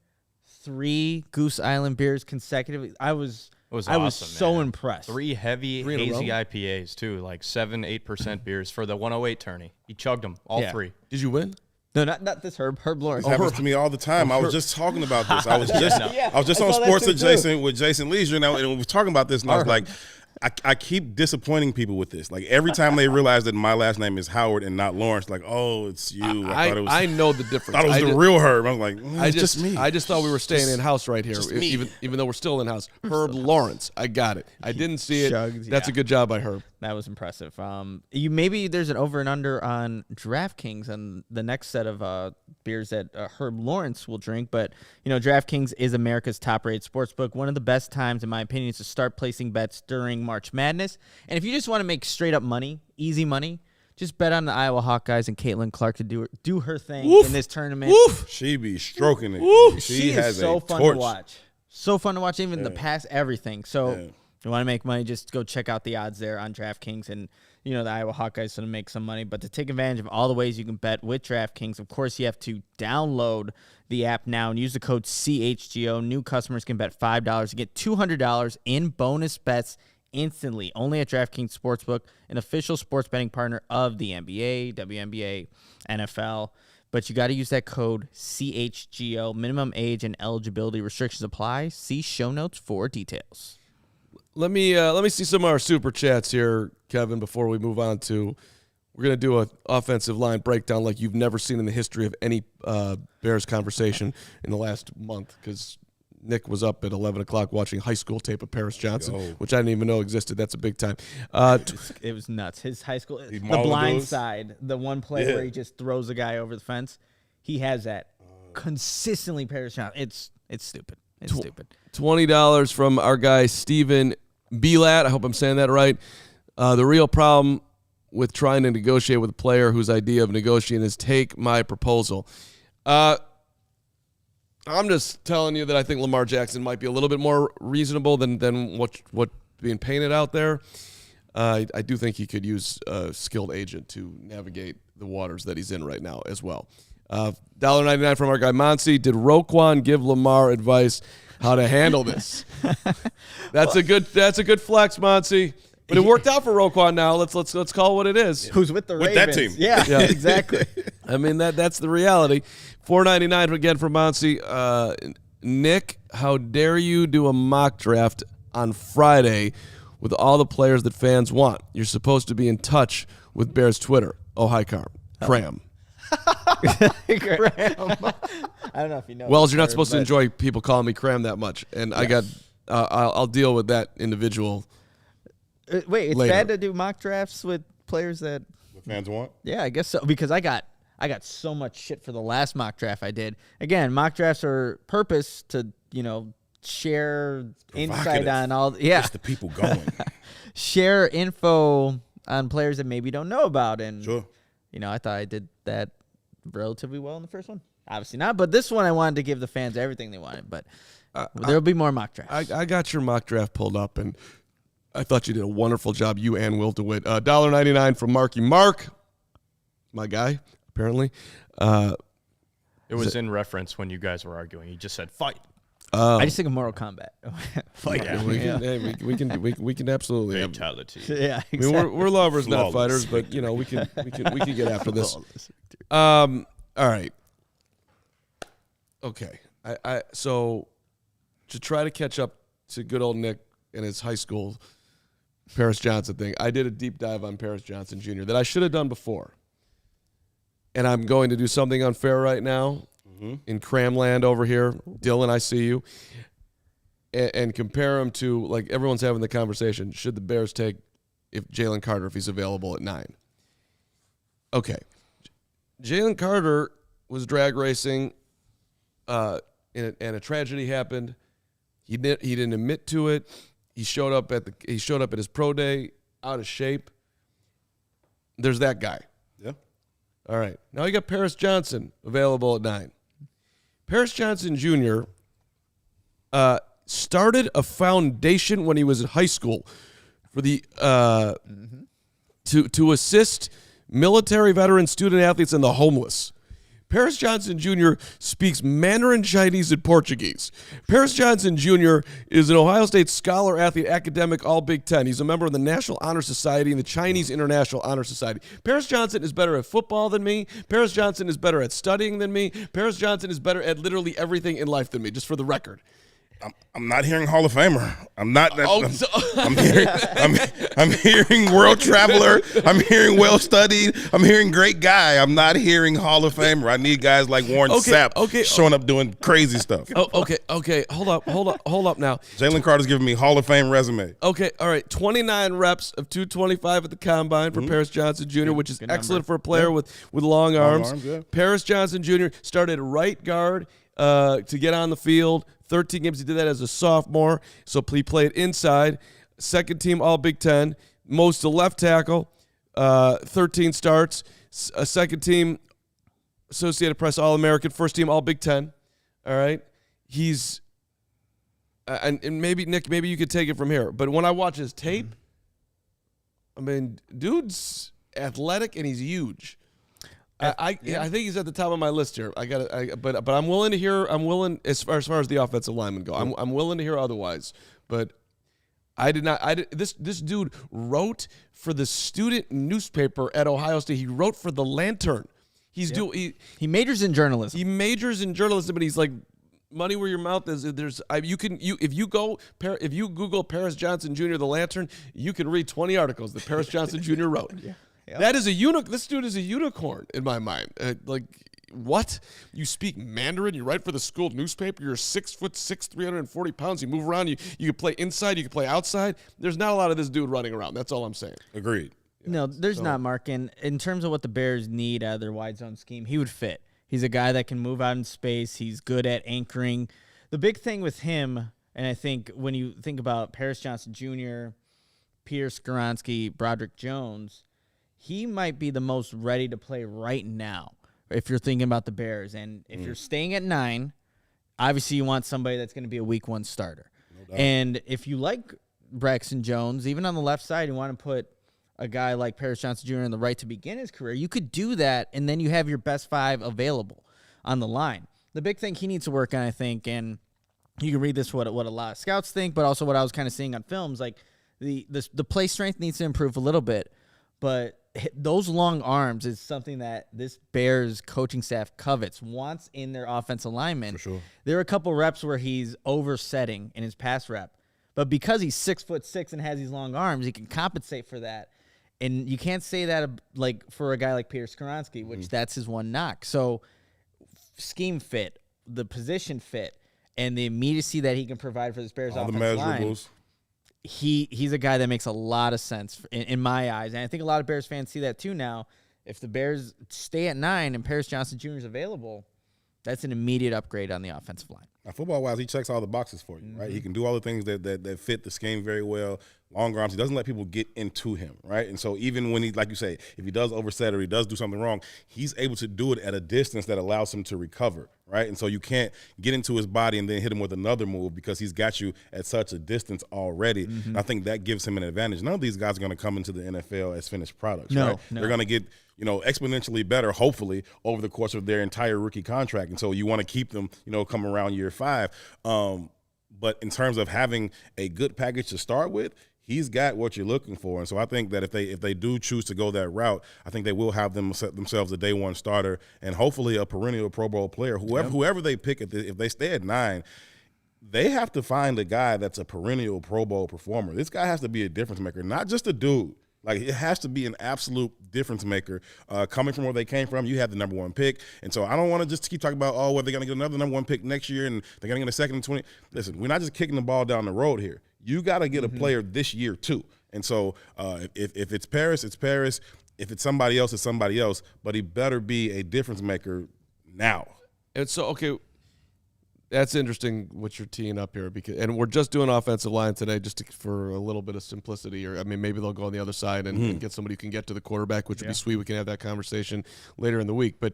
3 Goose Island beers consecutively? I was so impressed. 3 heavy, hazy IPAs, too, like 7-8% beers for the 108 tourney. He chugged them, all 3. Did you win? No, not this Herb Lawrence. This happens to me all the time. I was just talking about this. I was just on Sports Adjacent with Jason Leisure, and we were talking about this, and I was like, I keep disappointing people with this. Like every time they realize that my last name is Howard and not Lawrence, like, oh, it's you. I know the difference. I thought it was the real Herb. I was like, it's just me. I just thought we were staying in house right here, even though we're still in house. Herb Lawrence, I got it. I didn't see it. That's a good job by Herb. That was impressive. Maybe there's an over and under on DraftKings on the next set of beers that Herb Lawrence will drink. But DraftKings is America's top-rated sportsbook. One of the best times, in my opinion, is to start placing bets during March Madness. And if you just want to make straight-up money, easy money, just bet on the Iowa Hawkeyes and Caitlin Clark to do her thing in this tournament. Woof. She be stroking it. She is so fun to watch. So fun to watch, even the pass, everything. So if you want to make money, just go check out the odds there on DraftKings. And, the Iowa Hawkeyes going to make some money. But to take advantage of all the ways you can bet with DraftKings, of course, you have to download the app now and use the code CHGO. New customers can bet $5 to get $200 in bonus bets instantly. Only at DraftKings Sportsbook, an official sports betting partner of the NBA, WNBA, NFL. But you got to use that code CHGO. Minimum age and eligibility restrictions apply. See show notes for details. Let me see some of our super chats here, Kevin, before we move on to we're going to do an offensive line breakdown like you've never seen in the history of any Bears conversation in the last month, because Nick was up at 11 o'clock watching high school tape of Paris Johnson, which I didn't even know existed. That's a big time. It was nuts. His high school, the blind side, the one play where he just throws a guy over the fence, he has that consistently. Paris Johnson. It's stupid. It's stupid. $20 from our guy Steven Belat. I hope I'm saying that right. The real problem with trying to negotiate with a player whose idea of negotiating is take my proposal. I'm just telling you that I think Lamar Jackson might be a little bit more reasonable than what being painted out there. I do think he could use a skilled agent to navigate the waters that he's in right now as well. $1.99 from our guy Monsi. Did Roquan give Lamar advice how to handle this? That's a good flex, Monsi. But it worked out for Roquan now. Let's call what it is. Who's with the Ravens? That team. Yeah. Exactly. I mean, that's the reality. $4.99 again from Monsi. Nick, how dare you do a mock draft on Friday with all the players that fans want? You're supposed to be in touch with Bears Twitter. Oh, hi, Cram. Cram. I don't know if you know. Wells, you're not supposed to enjoy people calling me Cram that much, and yes. I'll deal with that individual. Wait, it's later. bad to do mock drafts with players that the fans want? Yeah, I guess so, because I got so much shit for the last mock draft I did. Again, mock drafts are purpose to share insight on all. Yeah, just the people going. Share info on players that maybe don't know about, and sure. I thought I did that relatively well in the first one. Obviously not, but this one I wanted to give the fans everything they wanted. But there'll be more mock drafts. I got your mock draft pulled up, and I thought you did a wonderful job. You and Will DeWitt. $1.99 from Marky Mark, my guy. Apparently, it was in reference when you guys were arguing. He just said fight. I just think of Mortal Kombat. Fight. Yeah, we can absolutely fatality. Yeah, exactly. I mean, we're lovers, not fighters, but we can get after this. All right. Okay. So to try to catch up to good old Nick and his high school Paris Johnson thing, I did a deep dive on Paris Johnson Jr. that I should have done before. And I'm going to do something unfair right now in Cramland over here. Dylan, I see you. And compare him to, like, everyone's having the conversation, should the Bears take if Jalen Carter if he's available at 9? Okay. Jalen Carter was drag racing, and a tragedy happened. He didn't admit to it. He showed up at his pro day out of shape. There's that guy. Yeah. All right. Now you got Paris Johnson available at 9. Paris Johnson Jr. Started a foundation when he was in high school for the to assist military veteran student athletes and the homeless. Paris Johnson Jr. speaks Mandarin, Chinese, and Portuguese. Paris Johnson Jr. is an Ohio State scholar, athlete, academic, all Big Ten. He's a member of the National Honor Society and the Chinese International Honor Society. Paris Johnson is better at football than me. Paris Johnson is better at studying than me. Paris Johnson is better at literally everything in life than me, just for the record. I'm not hearing Hall of Famer. I'm not. I'm hearing world traveler. I'm hearing well studied. I'm hearing great guy. I'm not hearing Hall of Famer. I need guys like Warren Sapp showing up doing crazy stuff. Okay. Hold up now. Jalen Carter's giving me Hall of Fame resume. Okay, all right. 29 reps of 225 at the combine for Paris Johnson Jr., which is excellent for a player with long arms. Paris Johnson Jr. started right guard to get on the field. 13 games. He did that as a sophomore, so he played inside. Second team All Big Ten. Most to left tackle. 13 starts. A second team Associated Press All American. First team All Big Ten. All right. He's and maybe Nick, maybe you could take it from here. But when I watch his tape, I mean, dude's athletic and he's huge. I think he's at the top of my list here. But I'm willing to hear. I'm willing as far as the offensive linemen go. I'm willing to hear otherwise. But this dude wrote for the student newspaper at Ohio State. He wrote for the Lantern. He majors in journalism. He majors in journalism, but he's like, money where your mouth is. If you Google Paris Johnson Jr. the Lantern, you can read 20 articles that Paris Johnson Jr. wrote. Yep. That is this dude is a unicorn in my mind. Like, what? You speak Mandarin, you write for the school newspaper, you're 6'6", 340 pounds, you move around, you can play inside, you can play outside. There's not a lot of this dude running around. That's all I'm saying. Agreed. No, there's not, Mark. And in terms of what the Bears need out of their wide zone scheme, he would fit. He's a guy that can move out in space. He's good at anchoring. The big thing with him, and I think when you think about Paris Johnson Jr., Peter Skoronski, Broderick Jones, he might be the most ready to play right now if you're thinking about the Bears. And if you're staying at 9, obviously you want somebody that's going to be a week 1 starter. No doubt. And if you like Braxton Jones, even on the left side, you want to put a guy like Paris Johnson Jr. on the right to begin his career, you could do that, and then you have your best 5 available on the line. The big thing he needs to work on, I think, and you can read this what a lot of scouts think, but also what I was kind of seeing on films, like the play strength needs to improve a little bit, but those long arms is something that this Bears coaching staff covets, wants in their offensive linemen. For sure. There are a couple reps where he's oversetting in his pass rep, but because he's 6'6" and has these long arms, he can compensate for that. And you can't say that like for a guy like Peter Skoronski, which that's his one knock. So scheme fit, the position fit, and the immediacy that he can provide for this Bears offensive line. All the measurables. He's a guy that makes a lot of sense in my eyes. And I think a lot of Bears fans see that too now. If the Bears stay at 9 and Paris Johnson Jr. is available, That's an immediate upgrade on the offensive line. Now, football-wise, he checks all the boxes for you, right? He can do all the things that fit the scheme very well. Long arms, he doesn't let people get into him, right? And so even when he, like you say, if he does overset or he does do something wrong, he's able to do it at a distance that allows him to recover, right? And so you can't get into his body and then hit him with another move because he's got you at such a distance already. And I think that gives him an advantage. None of these guys are going to come into the NFL as finished products, right? No. They're going to get, exponentially better, hopefully, over the course of their entire rookie contract. And so you want to keep them, come around year 5. But in terms of having a good package to start with, he's got what you're looking for. And so I think that if they do choose to go that route, I think they will have themselves a day one starter and hopefully a perennial Pro Bowl player. Whoever they pick, if they stay at 9, they have to find a guy that's a perennial Pro Bowl performer. This guy has to be a difference maker, not just a dude. Like, it has to be an absolute difference maker. Coming from where they came from, you had the number 1 pick. And so I don't want to just keep talking about, well, they're going to get another number 1 pick next year and they're going to get a second and 20. Listen, we're not just kicking the ball down the road here. You got to get a player this year too. And so if it's Paris, it's Paris. If it's somebody else, it's somebody else. But he better be a difference maker now. And so, okay, that's interesting what you're teeing up here, and we're just doing offensive line today for a little bit of simplicity. Or maybe they'll go on the other side and get somebody who can get to the quarterback, which would be sweet. We can have that conversation later in the week. But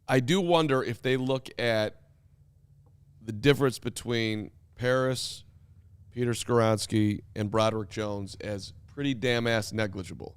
I do wonder if they look at the difference between Paris, Peter Skoronski, and Broderick Jones as pretty damn-ass negligible.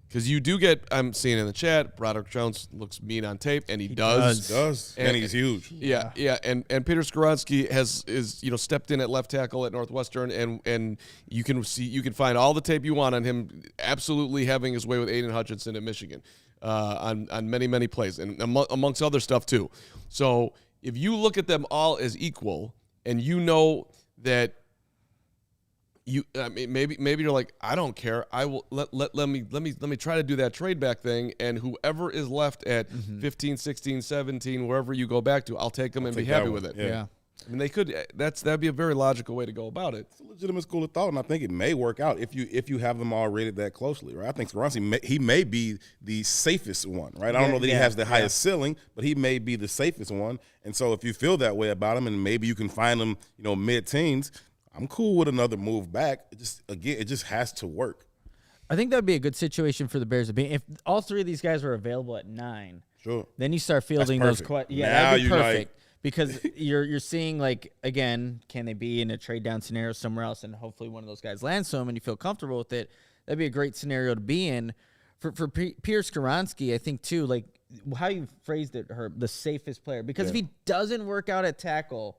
Because you do get, I'm seeing in the chat, Broderick Jones looks mean on tape, and he does. And he's huge. Yeah. And Peter Skoronski is stepped in at left tackle at Northwestern, and you can find all the tape you want on him absolutely having his way with Aiden Hutchinson at Michigan on many, many plays, and amongst other stuff too. So if you look at them all as equal, and you know that maybe you're like, I don't care. I will let me try to do that trade back thing, and whoever is left at 15, 16, 17, wherever you go back to, I'll take them and be happy with it. Yeah. I mean, that'd be a very logical way to go about it. It's a legitimate school of thought, and I think it may work out if you have them all rated that closely, right? I think Skoronski he may be the safest one, right? I don't know that he has the highest ceiling, but he may be the safest one. And so if you feel that way about him, and maybe you can find him, mid-teens, I'm cool with another move back. It just has to work. I think that would be a good situation for the Bears to be. If all 3 of these guys were available at 9, sure, then you start fielding those questions. Yeah, that'd be perfect. Because you're seeing, like, again, can they be in a trade down scenario somewhere else, and hopefully one of those guys lands some and you feel comfortable with it. That'd be a great scenario to be in. For Peter Skoronski, I think too, like how you phrased it, Herb, the safest player. Because if he doesn't work out at tackle,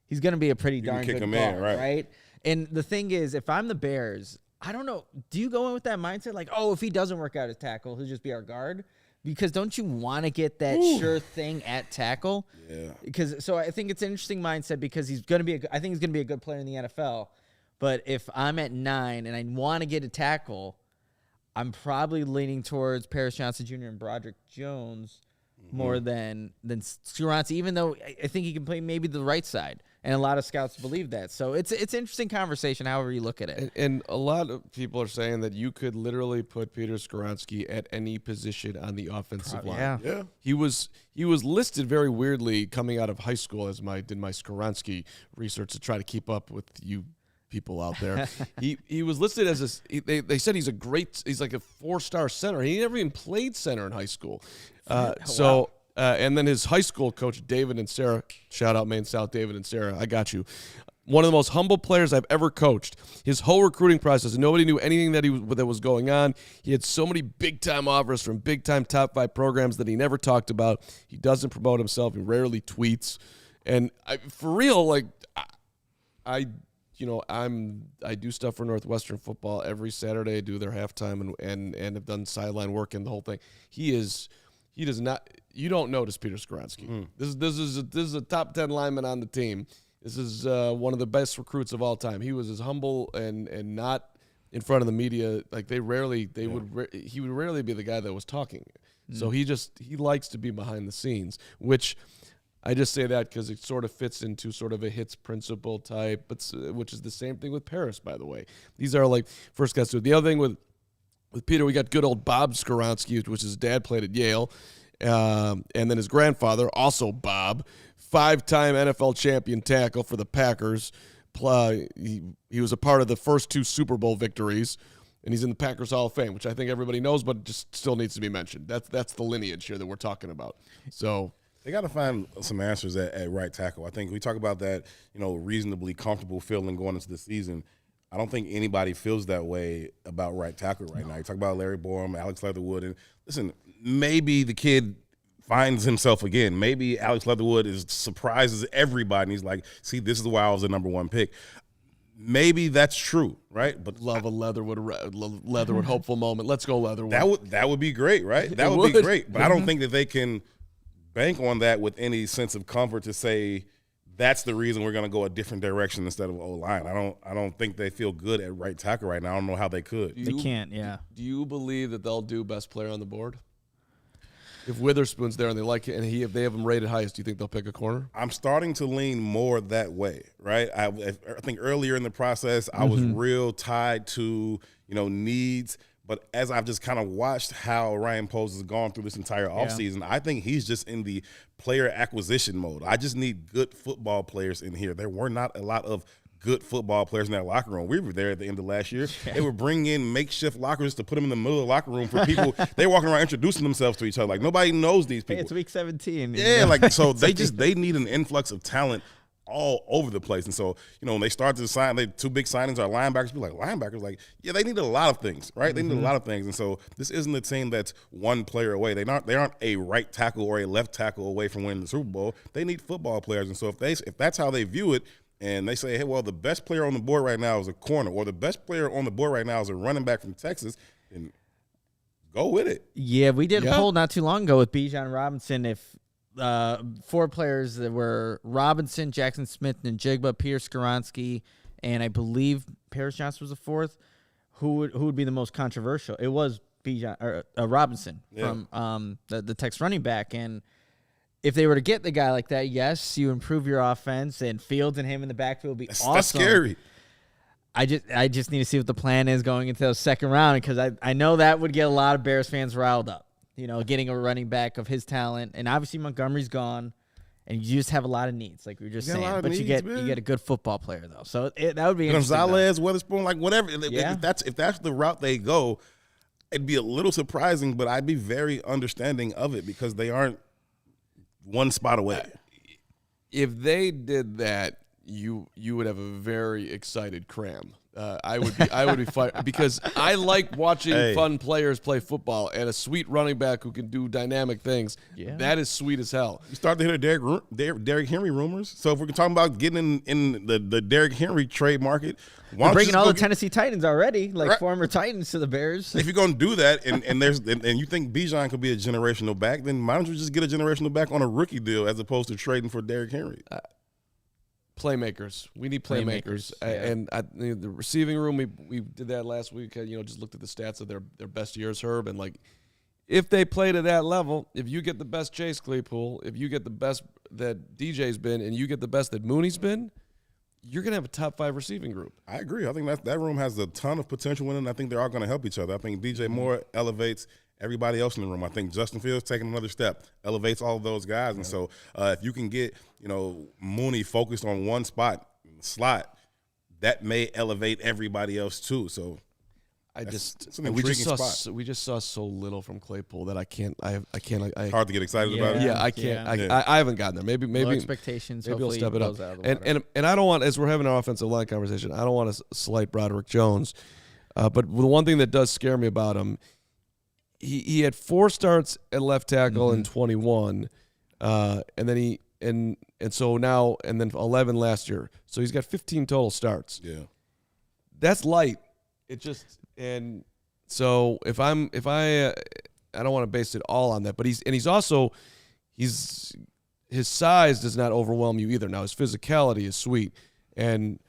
he's going to be a pretty darn good guard, right? And the thing is, if I'm the Bears, I don't know, do you go in with that mindset like, oh, if he doesn't work out at tackle, he'll just be our guard? Because don't you want to get that sure thing at tackle? Yeah. So I think it's an interesting mindset because he's going to be I think he's going to be a good player in the NFL. But if I'm at 9 and I want to get a tackle, I'm probably leaning towards Paris Johnson Jr. and Broderick Jones more than Skoronski, even though I think he can play maybe the right side. And a lot of scouts believe that. So it's an interesting conversation, however you look at it. And a lot of people are saying that you could literally put Peter Skoronski at any position on the offensive line. Yeah. He was listed very weirdly coming out of high school as did my Skoronski research to try to keep up with you people out there. he was listed as they said he's like a 4-star center. He never even played center in high school. And then his high school coach, David and Sarah, shout out Maine South, David and Sarah, I got you. One of the most humble players I've ever coached. His whole recruiting process, nobody knew anything that was going on. He had so many big-time offers from big-time top 5 programs that he never talked about. He doesn't promote himself. He rarely tweets. And for real, like, I do stuff for Northwestern football every Saturday. I do their halftime and have done sideline work and the whole thing. He does not. You don't notice Peter Skoronski. This is a top 10 lineman on the team. This is one of the best recruits of all time. He was as humble and not in front of the media. Like he would rarely be the guy that was talking. So he likes to be behind the scenes, which I just say that because it sort of fits into sort of a hits principle type, but which is the same thing with Paris, by the way. These are like first guys. The other thing with Peter, we got good old Bob Skoronski, which his dad played at Yale. and then his grandfather, also Bob, 5-time NFL champion tackle for the Packers. He was a part of the first 2 Super Bowl victories, and he's in the Packers Hall of Fame, which I think everybody knows, but just still needs to be mentioned. That's the lineage here that we're talking about. So they got to find some answers at right tackle. I think we talk about that, reasonably comfortable feeling going into the season. I don't think anybody feels that way about right tackle right now. You talk about Larry Borum, Alex Leatherwood, and listen, maybe the kid finds himself again. Maybe Alex Leatherwood surprises everybody, and he's like, see, this is why I was the number 1 pick. Maybe that's true, right? But love a Leatherwood hopeful moment. Let's go Leatherwood. That would be great, right? That would be great. But I don't think that they can bank on that with any sense of comfort to say that's the reason we're going to go a different direction instead of O-line. I don't think they feel good at right tackle right now. I don't know how they could. They can't, yeah. Do you believe that they'll do best player on the board? If Witherspoon's there and they like it, and if they have him rated highest, do you think they'll pick a corner? I'm starting to lean more that way, right? I think earlier in the process, I was real tied to needs, but as I've just kind of watched how Ryan Poles has gone through this entire offseason, I think he's just in the player acquisition mode. I just need good football players in here. There were not a lot of good football players in that locker room. We were there at the end of last year. They were bringing in makeshift lockers to put them in the middle of the locker room for people. They walking around introducing themselves to each other. Like, nobody knows these people. Hey, it's week 17. Yeah, so they need an influx of talent all over the place. And so, when they start to sign, 2 big signings are linebackers. People like, linebackers? Like, yeah, they need a lot of things, right? They need a lot of things. And so this isn't a team that's one player away. They aren't a right tackle or a left tackle away from winning the Super Bowl. They need football players. And so if that's how they view it, and they say, hey, well, the best player on the board right now is a corner, or the best player on the board right now is a running back from Texas, and go with it. Yeah, we did a poll not too long ago with Bijan Robinson. If 4 players that were Robinson, Jackson Smith-Njigba, Peter Skoronski, and I believe Paris Johnson was the 4th, who would be the most controversial? It was Robinson from the Texas running back, and if they were to get the guy like that, yes, you improve your offense, and Fields and him in the backfield would be awesome. That's scary. I just need to see what the plan is going into the second round, because I know that would get a lot of Bears fans riled up. Getting a running back of his talent, and obviously Montgomery's gone, and you just have a lot of needs, like we were just saying. But you get a good football player though, so that would be interesting. Gonzalez, Witherspoon, like whatever. If that's the route they go, it'd be a little surprising, but I'd be very understanding of it because they aren't one spot away. If they did that, you would have a very excited Cram. I would be fired because I like watching fun players play football, and a sweet running back who can do dynamic things. Yeah. That is sweet as hell. You start to hear the Derrick Henry rumors. So if we're talking about getting in the Derrick Henry trade market, we're bringing all the Tennessee Titans already, former Titans to the Bears. If you're going to do that, and you think Bijan could be a generational back, then why don't you just get a generational back on a rookie deal as opposed to trading for Derrick Henry? Playmakers. We need playmakers. And the receiving room, we did that last week. Just looked at the stats of their best years, Herb, and if they play to that level, if you get the best Chase Claypool, if you get the best that DJ's been, and you get the best that Mooney's been, you're going to have a top 5 receiving group. I agree. I think that room has a ton of potential in it, and I think they're all going to help each other. I think DJ Moore elevates everybody else in the room. I think Justin Fields taking another step, elevates all of those guys. And so if you can get, Mooney focused on one spot, slot, that may elevate everybody else too. So we just saw so little from Claypool that I can't. Hard to get excited about it. Yeah, I can't. I haven't gotten there. Maybe low expectations. Maybe he'll step it up. And I don't want, as we're having our offensive line conversation, I don't want to slight Broderick Jones, but the one thing that does scare me about him, he had 4 starts at left tackle in 21, and then so now, and then 11 last year. So he's got 15 total starts. Yeah, that's light. It just, and so I don't want to base it all on that, but his size does not overwhelm you either. Now his physicality is sweet, and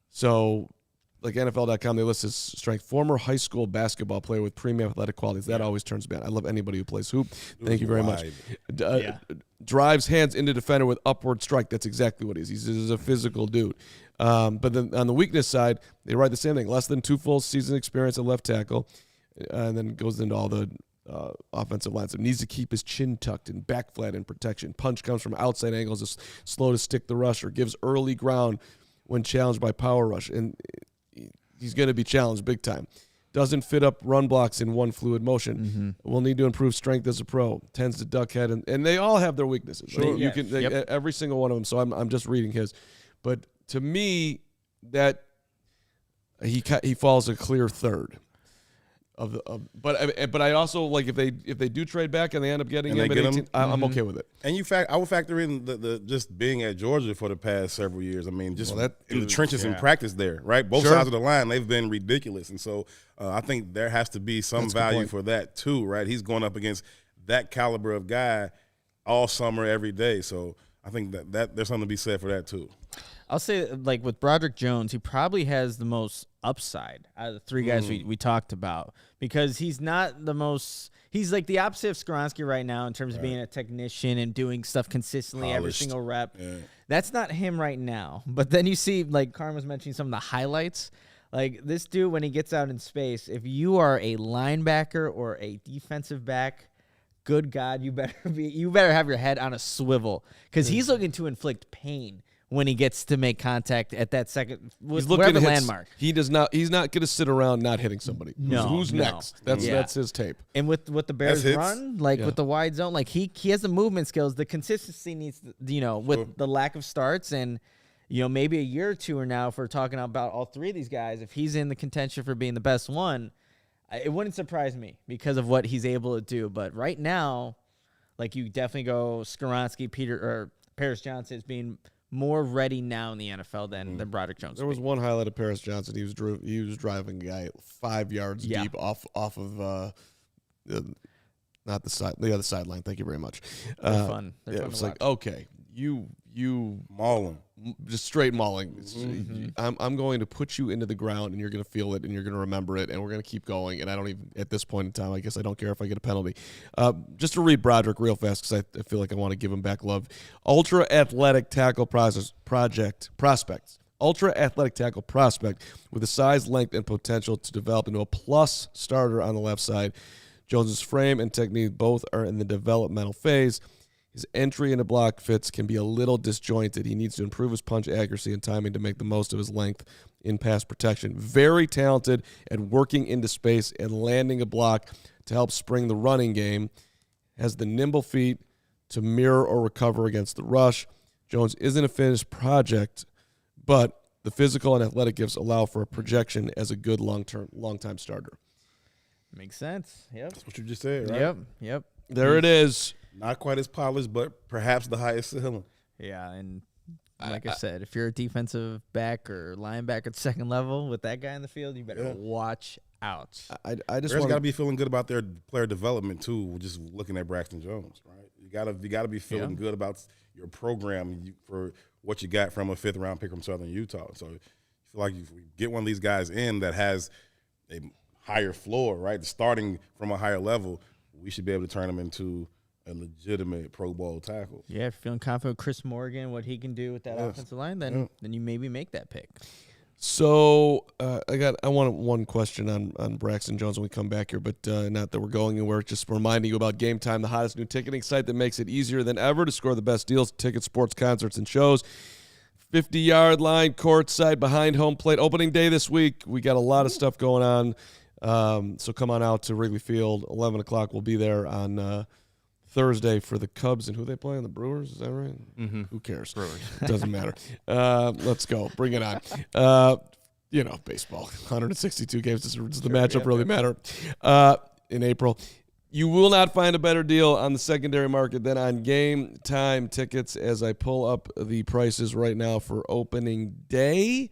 so. Like NFL.com, they list his strength. Former high school basketball player with premium athletic qualities. That always turns me on. I love anybody who plays hoop. Thank you very much. Drives hands into defender with upward strike. That's exactly what he is. He's a physical dude. But then on the weakness side, they write the same thing. Less than 2 full season experience at left tackle. And then goes into all the offensive line. So needs to keep his chin tucked and back flat in protection. Punch comes from outside angles, is slow to stick the rusher, gives early ground when challenged by power rush. And he's going to be challenged big time. Doesn't fit up run blocks in one fluid motion. Will need to improve strength as a pro. Tends to duck head, and they all have their weaknesses. Sure. Every single one of them. So I'm just reading his. But to me, that he falls a clear third. But I also like if they do trade back and they end up getting him at 18, I'm okay with it. And I would factor in the just being at Georgia for the past several years. I mean, just in the trenches in practice there, right? Both sides of the line, they've been ridiculous, and so I think there has to be some value for that too, right? He's going up against that caliber of guy all summer, every day. So I think that there's something to be said for that too. I'll say, like, with Broderick Jones, he probably has the most upside out of the three guys we talked about, because he's not the most – he's like the opposite of Skoronski right now in terms of being a technician and doing stuff consistently every single rep. Yeah. That's not him right now. But then you see, like Carman was mentioning some of the highlights. Like, this dude, when he gets out in space, if you are a linebacker or a defensive back, good God, you better have your head on a swivel, because he's looking to inflict pain when he gets to make contact at that second whatever landmark. He's not going to sit around not hitting somebody. No, who's next? That's his tape. And with the Bears run, with the wide zone, like he has the movement skills. The consistency needs, with the lack of starts, and maybe a year or two or now, if we're talking about all three of these guys, if he's in the contention for being the best one, it wouldn't surprise me because of what he's able to do. But right now, like, you definitely go Skoronski, Paris Johnson as being more ready now in the NFL than Broderick Jones. There was one highlight of Paris Johnson. He was driving a guy 5 yards deep off of not the other sideline. Thank you very much. They're fun. It was like, okay, you mauling, just straight mauling. I'm going to put you into the ground, and you're going to feel it, and you're going to remember it, and we're going to keep going. And I don't even, at this point in time, I guess I don't care if I get a penalty. Just to read Broderick real fast, because I feel like I want to give him back love. Ultra athletic tackle prospects. Ultra athletic tackle prospect with the size, length, and potential to develop into a plus starter on the left side. Jones's frame and technique both are in the developmental phase. His entry into block fits can be a little disjointed. He needs to improve his punch accuracy and timing to make the most of his length in pass protection. Very talented at working into space and landing a block to help spring the running game. Has the nimble feet to mirror or recover against the rush. Jones isn't a finished project, but the physical and athletic gifts allow for a projection as a good long-time starter. Makes sense. Yep. That's what you just said, right? Yep. There it is. Not quite as polished, but perhaps the highest ceiling. Yeah, and like I said, if you're a defensive back or linebacker at second level with that guy in the field, you better watch out. I just got to be feeling good about their player development too. Just looking at Braxton Jones, right? You gotta be feeling good about your program for what you got from a 5th round pick from Southern Utah. So you feel like if we get one of these guys in that has a higher floor, right, starting from a higher level, we should be able to turn them into a legitimate Pro Bowl tackle. Yeah, if you're feeling confident with Chris Morgan, what he can do with that offensive line, then you maybe make that pick. So I want one question on Braxton Jones when we come back here, but not that we're going anywhere. Just reminding you about Game Time, the hottest new ticketing site that makes it easier than ever to score the best deals, tickets, sports, concerts, and shows. 50-yard line, courtside, behind home plate. Opening day this week. We got a lot of stuff going on. So come on out to Wrigley Field. 11 o'clock. We'll be there on Thursday for the Cubs. And who they play on? The Brewers? Is that right? Mm-hmm. Who cares? Brewers. Doesn't matter. Let's go. Bring it on. Baseball. 162 games. Does the matchup really matter? In April. You will not find a better deal on the secondary market than on Game Time tickets as I pull up the prices right now for opening day.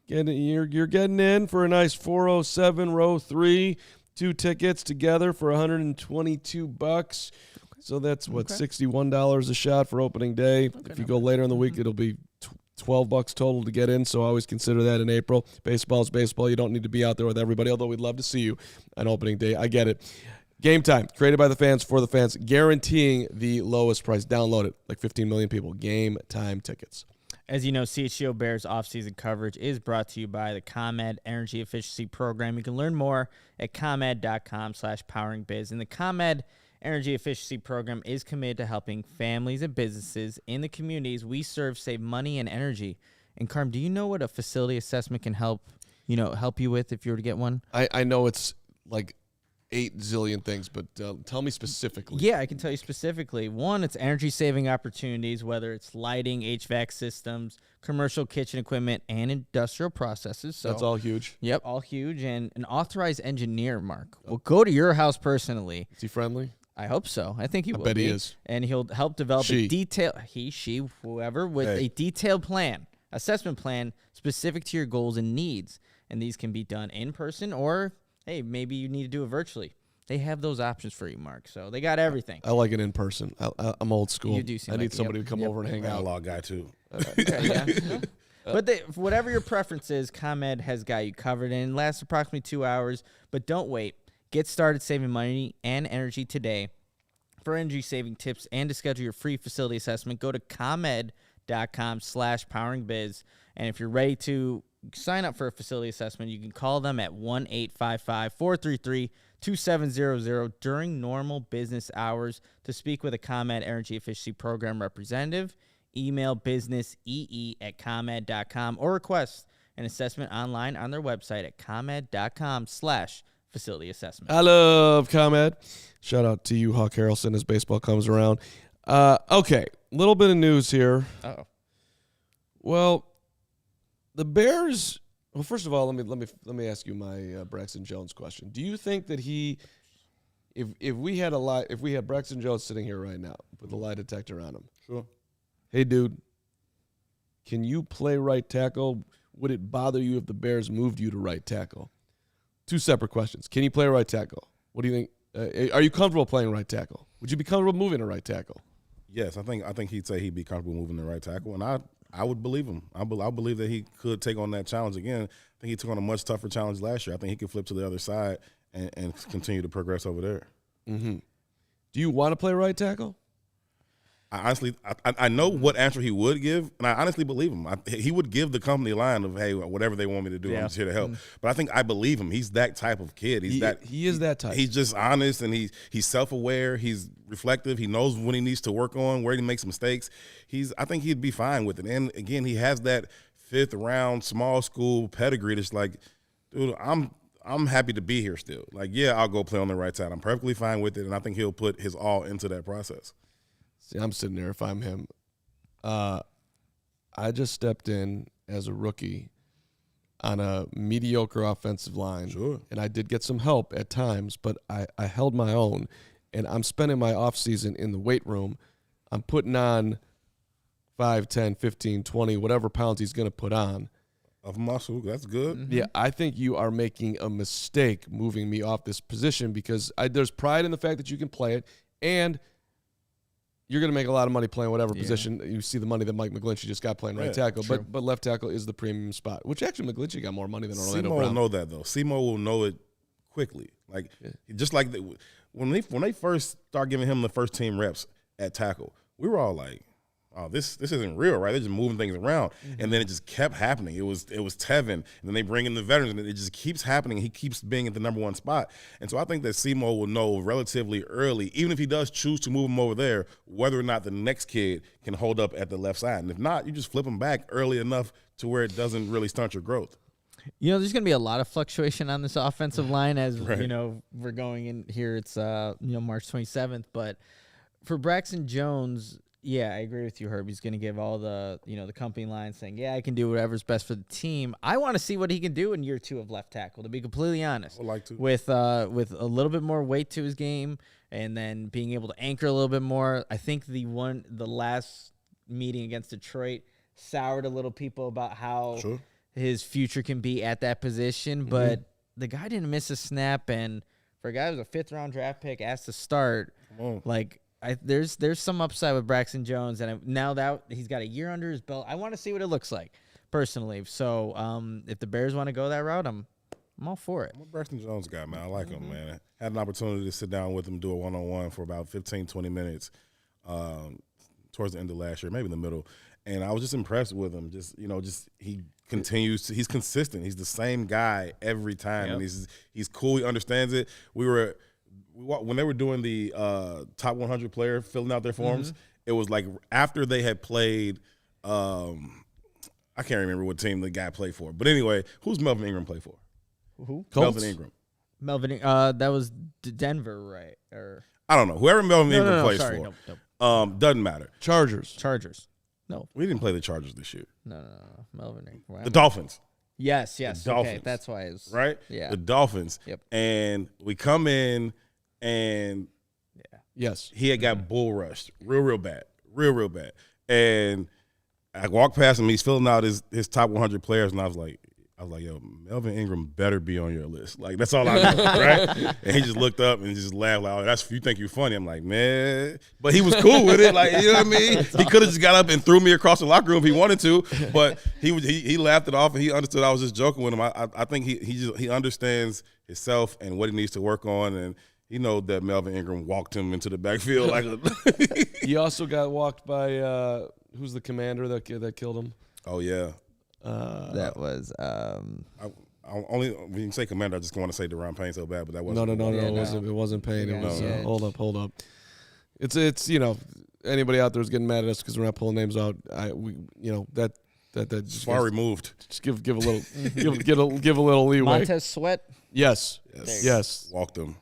You're getting in for a nice 407 row 3, 2 tickets together for $122. So that's $61 a shot for opening day. If you go later in the week, it'll be $12 total to get in. So always consider that in April. Baseball is baseball. You don't need to be out there with everybody, although we'd love to see you on opening day. I get it. Game Time, created by the fans for the fans, guaranteeing the lowest price. Download it, like 15 million people. Game Time tickets. As you know, CHGO Bears offseason coverage is brought to you by the ComEd Energy Efficiency Program. You can learn more at comed.com/poweringbiz. And the ComEd Energy Efficiency Program is committed to helping families and businesses in the communities we serve save money and energy. And Carm, do you know what a facility assessment can help you with if you were to get one? I know it's like 8 zillion things, but tell me specifically. Yeah, I can tell you specifically. One, it's energy-saving opportunities, whether it's lighting, HVAC systems, commercial kitchen equipment, and industrial processes. So that's all huge. Yep, all huge. And an authorized engineer, Mark, will go to your house personally. Is he friendly? I hope so. I think he will bet be. he is. And he'll help develop a detailed, whoever, with a detailed assessment plan specific to your goals and needs. And these can be done in person or, hey, maybe you need to do it virtually. They have those options for you, Mark. So they got everything. I like it in person. I'm old school. You do seem I need like somebody to come over and hang out. Analog guy too. Yeah. But whatever your preference is, ComEd has got you covered, and it lasts approximately 2 hours. But don't wait. Get started saving money and energy today. For energy saving tips and to schedule your free facility assessment, go to comed.com/poweringbiz. And if you're ready to sign up for a facility assessment, you can call them at 1-855-433-2700 during normal business hours to speak with a ComEd Energy Efficiency Program representative. Email businessee@comed.com or request an assessment online on their website at comed.com/facility assessment. I love ComEd. Shout out to you, Hawk Harrelson, as baseball comes around. Okay, little bit of news here. Uh-oh. Well, the Bears. Well, first of all, let me ask you my Braxton Jones question. Do you think that if we had Braxton Jones sitting here right now with a lie detector on him? Sure. Hey, dude, can you play right tackle? Would it bother you if the Bears moved you to right tackle? Two separate questions. Can you play right tackle? What do you think? Are you comfortable playing right tackle? Would you be comfortable moving to right tackle? Yes, I think he'd say he'd be comfortable moving to right tackle, and I would believe him. I believe that he could take on that challenge again. I think he took on a much tougher challenge last year. I think he could flip to the other side and continue to progress over there. Mm-hmm. Do you want to play right tackle? I know what answer he would give, and I honestly believe him. He would give the company line of, hey, whatever they want me to do, I'm just here to help. But I think I believe him. He's that type of kid. He is that type. He's just honest, and he's self-aware. He's reflective. He knows when he needs to work on, where he makes mistakes. I think he'd be fine with it. And, again, he has that fifth-round small school pedigree that's like, dude, I'm happy to be here still. Like, yeah, I'll go play on the right side. I'm perfectly fine with it, and I think he'll put his all into that process. See, I'm sitting there if I'm him. I just stepped in as a rookie on a mediocre offensive line. Sure. And I did get some help at times, but I held my own. And I'm spending my offseason in the weight room. I'm putting on 5, 10, 15, 20, whatever pounds he's going to put on. Of muscle, that's good. Mm-hmm. Yeah, I think you are making a mistake moving me off this position because there's pride in the fact that you can play it, and you're going to make a lot of money playing whatever position. You see the money that Mike McGlinchey just got playing right tackle, but left tackle is the premium spot, which actually McGlinchey got more money than Orlando Brown. Seymour will know that, though. Seymour will know it quickly. Like, just like when they first start giving him the first team reps at tackle, we were all like, oh, this isn't real, right? They're just moving things around. Mm-hmm. And then it just kept happening. It was Tevin, and then they bring in the veterans, and it just keeps happening. He keeps being at the number one spot. And so I think that Seymour will know relatively early, even if he does choose to move him over there, whether or not the next kid can hold up at the left side. And if not, you just flip him back early enough to where it doesn't really stunt your growth. You know, there's going to be a lot of fluctuation on this offensive line as, you know, we're going in here. It's, March 27th. But for Braxton Jones, yeah, I agree with you, Herb. He's going to give all the, the company line saying, yeah, I can do whatever's best for the team. I want to see what he can do in year 2 of left tackle, to be completely honest. I'd like to. With a little bit more weight to his game and then being able to anchor a little bit more. I think the last meeting against Detroit soured a little people about how his future can be at that position. But the guy didn't miss a snap, and for a guy who was a 5th-round draft pick asked to start, there's some upside with Braxton Jones, and now that he's got a year under his belt, I want to see what it looks like personally. So if the Bears want to go that route, I'm all for it. I'm a Braxton Jones guy, man. I like him, man. Had an opportunity to sit down with him, do a one-on-one for about 15, 20 minutes. towards the end of last year, maybe in the middle. And I was just impressed with him. He continues. He's consistent. He's the same guy every time, and he's cool. He understands it. When they were doing the top 100 player filling out their forms, it was like after they had played. I can't remember what team the guy played for, but anyway, who's Melvin Ingram play for? Who? Melvin Ingram. That was Denver, right? Or I don't know. Whoever Melvin Ingram plays for, doesn't matter. Chargers. No, we didn't play the Chargers this year. No. Melvin Ingram. The Dolphins. Yes. The Dolphins. Okay, that's why it's right. Yeah, the Dolphins. Yep. And we come in, and yes, he had got bull rushed, real bad, and I walked past him. He's filling out his top 100 players, and I was like, yo, Melvin Ingram better be on your list. Like, that's all I know, right? And he just looked up and just laughed like, "Oh, you think you're funny?" I'm like, man, but he was cool with it. Like, you know what I mean? He could have just got up and threw me across the locker room if he wanted to, but he laughed it off, and he understood I was just joking with him. I think he understands himself and what he needs to work on, and he knows that Melvin Ingram walked him into the backfield. He also got walked by who's the commander that killed him? Oh yeah. That was I only when you say commander, I just want to say Deron Payne so bad, but that wasn't. No. It wasn't Payne. It was hold up. It's anybody out there is getting mad at us because we're not pulling names out. That just far removed. Just give a little give a little leeway. Montez Sweat. Yes. Walked him.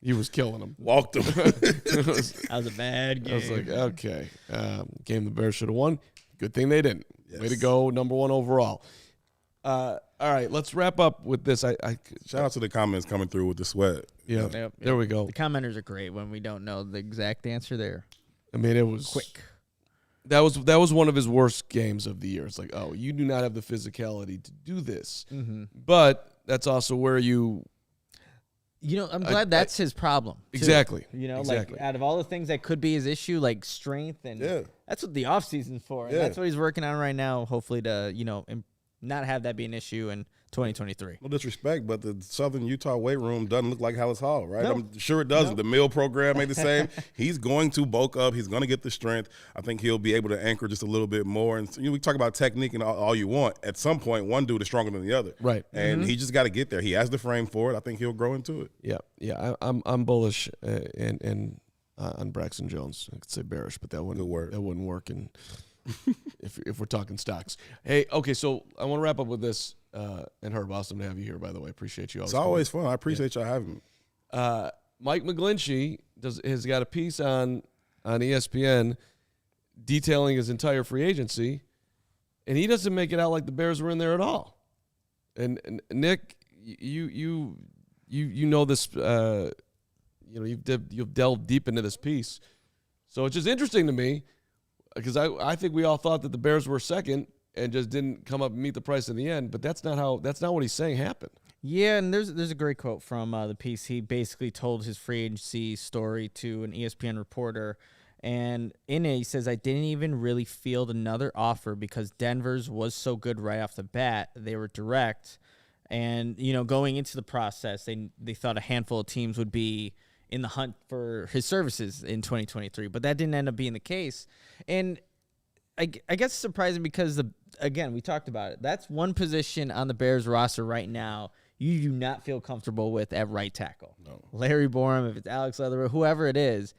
He was killing him. Walked him. That was a bad game. I was like, okay, game the Bears should have won. Good thing they didn't. Yes. Way to go, number 1 overall. All right, let's wrap up with this. Shout out to the comments coming through with the sweat. Yeah, yep. There we go. The commenters are great when we don't know the exact answer there. I mean, it was quick. That was one of his worst games of the year. It's like, oh, you do not have the physicality to do this. Mm-hmm. But that's also where you. I'm glad that's his problem. Too. Exactly. Like out of all the things that could be his issue, like strength, and that's what the offseason's for. And that's what he's working on right now, hopefully to, not have that be an issue in 2023. No disrespect, but the Southern Utah weight room doesn't look like Hallis Hall, right? No. I'm sure it doesn't. The meal program ain't the same. He's going to bulk up. He's going to get the strength. I think he'll be able to anchor just a little bit more. And we talk about technique and all you want. At some point, one dude is stronger than the other. Right. And he just got to get there. He has the frame for it. I think he'll grow into it. Yeah. I'm bullish on Braxton Jones. I could say bearish, but that wouldn't work. And if we're talking stocks. Hey, okay, so I want to wrap up with this. And Herb, awesome to have you here, by the way. Appreciate you. It's always fun. I appreciate y'all having me. Mike McGlinchey has got a piece on ESPN detailing his entire free agency, and he doesn't make it out like the Bears were in there at all. And Nick, you know this. You've delved deep into this piece, so it's just interesting to me because I think we all thought that the Bears were second and just didn't come up and meet the price in the end. But that's not what he's saying happened. Yeah, and there's a great quote from the piece. He basically told his free agency story to an ESPN reporter, and in it he says, "I didn't even really field another offer because Denver's was so good right off the bat. They were direct, and going into the process, they thought a handful of teams would be in the hunt for his services in 2023, but that didn't end up being the case." And I guess it's surprising because, again, we talked about it. That's one position on the Bears roster right now you do not feel comfortable with at right tackle. No. Larry Borum, if it's Alex Leatherwood, whoever it is.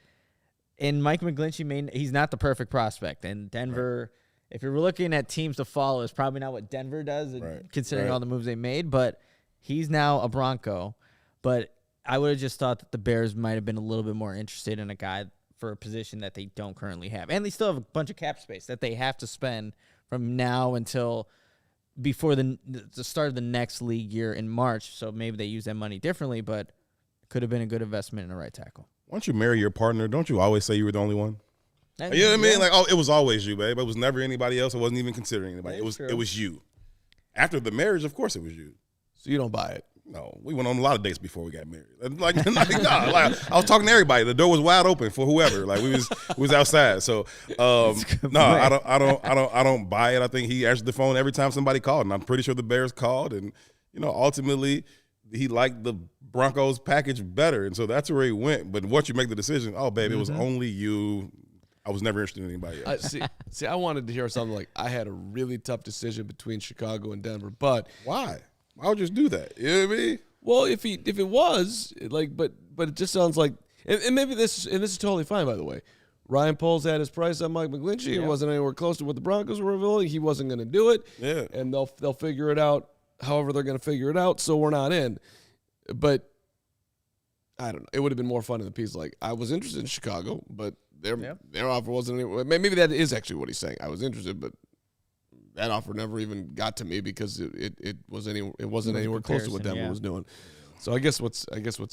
And Mike McGlinchey, he's not the perfect prospect. And Denver, if you're looking at teams to follow, is probably not what Denver does, considering all the moves they made. But he's now a Bronco. But I would have just thought that the Bears might have been a little bit more interested in a guy for a position that they don't currently have. And they still have a bunch of cap space that they have to spend from now until before the start of the next league year in March. So maybe they use that money differently, but it could have been a good investment in a right tackle. Once you marry your partner, don't you always say you were the only one? You know what I mean? Like, oh, it was always you, babe. It was never anybody else. I wasn't even considering anybody. It was you. After the marriage, of course it was you. So you don't buy it? No, we went on a lot of dates before we got married. I was talking to everybody. The door was wide open for whoever. Like we was outside. So I don't buy it. I think he answered the phone every time somebody called, and I'm pretty sure the Bears called, and ultimately he liked the Broncos package better, and so that's where he went. But once you make the decision, oh baby, it was only you. I was never interested in anybody else. See, I wanted to hear something like, I had a really tough decision between Chicago and Denver, but why? Why would you just do that? You know what I mean? Well, if it was like, but it just sounds like, and maybe this is totally fine, by the way. Ryan Poles had his price on Mike McGlinchey. It wasn't anywhere close to what the Broncos were revealing. He wasn't going to do it. Yeah. And they'll figure it out however they're going to figure it out, so we're not in. But I don't know. It would have been more fun in the piece. Like, I was interested in Chicago, but their offer wasn't anywhere. Maybe that is actually what he's saying. I was interested, but that offer never even got to me because it wasn't anywhere close to what Denver was doing. So I guess what's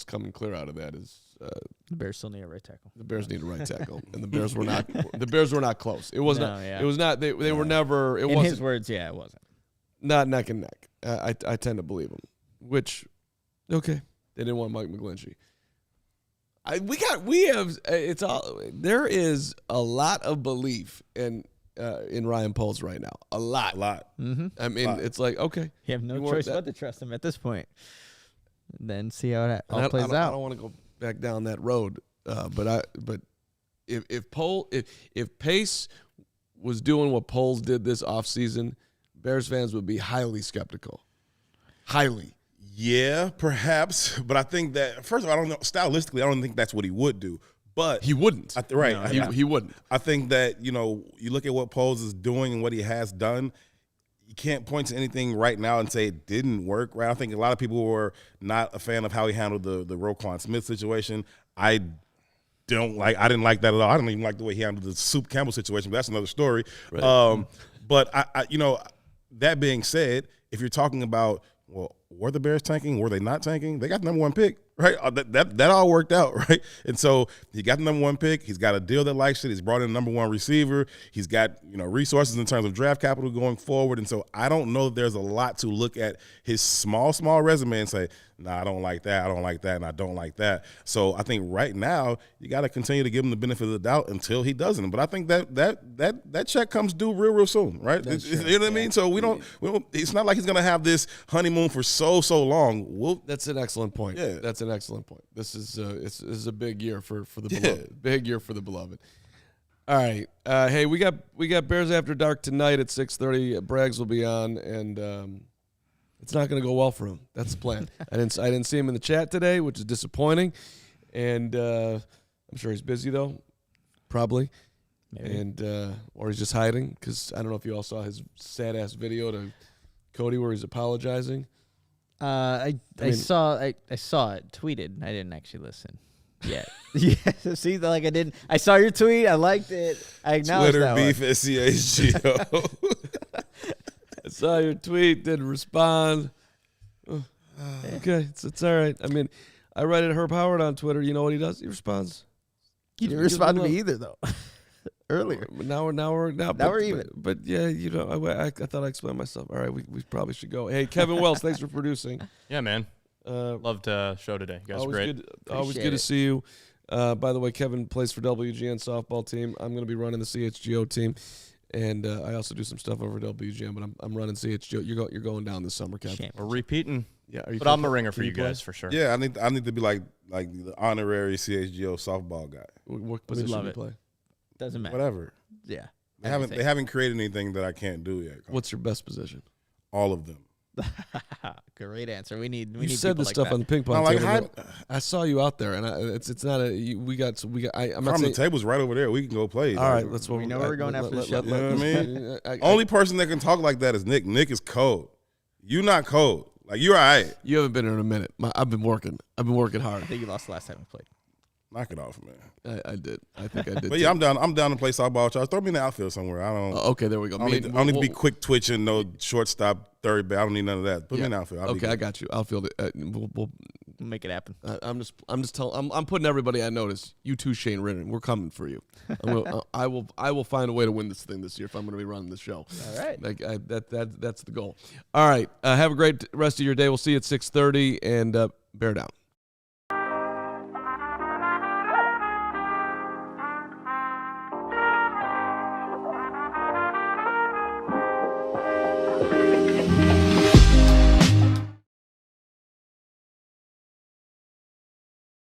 coming clear out of that is the Bears still need a right tackle. The Bears need a right tackle, and the Bears were not. The Bears were not close. It was not. Yeah. It was not. They were never. It wasn't. In his words, it wasn't. Not neck and neck. I tend to believe him. Which, okay, they didn't want Mike McGlinchey. There is a lot of belief in Ryan Poles right now. A lot. Mm-hmm. I mean, it's like, okay, you have no choice but to trust him at this point. Then see how it all plays out. I don't want to go back down that road, but if Pace was doing what Poles did this offseason, Bears fans would be highly skeptical. Highly. Yeah, perhaps. But I think that, first of all, I don't know. Stylistically, I don't think that's what he would do. But he wouldn't. Right. No, he wouldn't. I think that, you look at what Poles is doing and what he has done, you can't point to anything right now and say it didn't work, right? I think a lot of people were not a fan of how he handled the Roquan Smith situation. I didn't like that at all. I don't even like the way he handled the Soup Campbell situation, but that's another story. Right. But I that being said, if you're talking about, well, were the Bears tanking? Were they not tanking? They got the number one pick, right? That all worked out, right? And so he got the number one pick. He's got a deal that likes it. He's brought in a number one receiver. He's got resources in terms of draft capital going forward. And so I don't know that there's a lot to look at his small resume and say, nah, I don't like that, and I don't like that. So I think right now you got to continue to give him the benefit of the doubt until he doesn't. But I think that check comes due real soon, right? You know what I mean? So we don't. It's not like he's gonna have this honeymoon for so long. That's an excellent point. Yeah, that's an excellent point. This is a big year for the beloved. Big year for the beloved. All right. Hey, we got Bears After Dark tonight at 6:30. Braggs will be on, and it's not going to go well for him. That's the plan. I didn't see him in the chat today, which is disappointing. And I'm sure he's busy though, probably. Maybe. And or he's just hiding, because I don't know if you all saw his sad ass video to Cody where he's apologizing. I saw it tweeted. I didn't actually listen. Yeah. Yeah. See, like I didn't. I saw your tweet. I liked it. I acknowledged Twitter that beef at CHGO. I saw your tweet. Didn't respond. Okay, it's all right. I mean, I write at Herb Howard on Twitter. You know what he does? He responds. He didn't respond to me either, though. Earlier. Now we're even. But yeah, I thought I explained myself. All right, we probably should go. Hey, Kevin Wells, thanks for producing. Yeah, man. Loved show today. You guys are great. Always good to see you. By the way, Kevin plays for WGN softball team. I'm going to be running the CHGO team, and I also do some stuff over at WGN. But I'm running CHGO. You're going down this summer, Kevin. We're repeating. Yeah, but I'm a ringer for you guys for sure. Yeah, I need to be like the honorary CHGO softball guy. What position do you play? Doesn't matter. Whatever. Yeah. They haven't created anything that I can't do yet. What's your best position? All of them. Great answer. We need. You said this stuff on the ping pong table. I saw you out there, and it's not a. We got. I'm not saying the table's right over there. We can go play. All right, let's. We know where we're going after the show. You know what I mean? Only person that can talk like that is Nick. Nick is cold. You not cold. Like, you're all right. You haven't been here in a minute. I've been working. hard. I think you lost the last time we played. Knock it off, man. I did. I think I did. But yeah, I'm down to play softball. Throw me in the outfield somewhere. I don't. Okay, there we go. I don't need to be quick twitching, no shortstop, third base. I don't need none of that. Put me in the outfield. Okay, I got you. Outfield. We'll make it happen. I'm putting everybody on notice. You too, Shane Rinnan. We're coming for you. I will find a way to win this thing this year if I'm going to be running the show. All right. That's the goal. All right. Have a great rest of your day. We'll see you at 6:30, and bear down.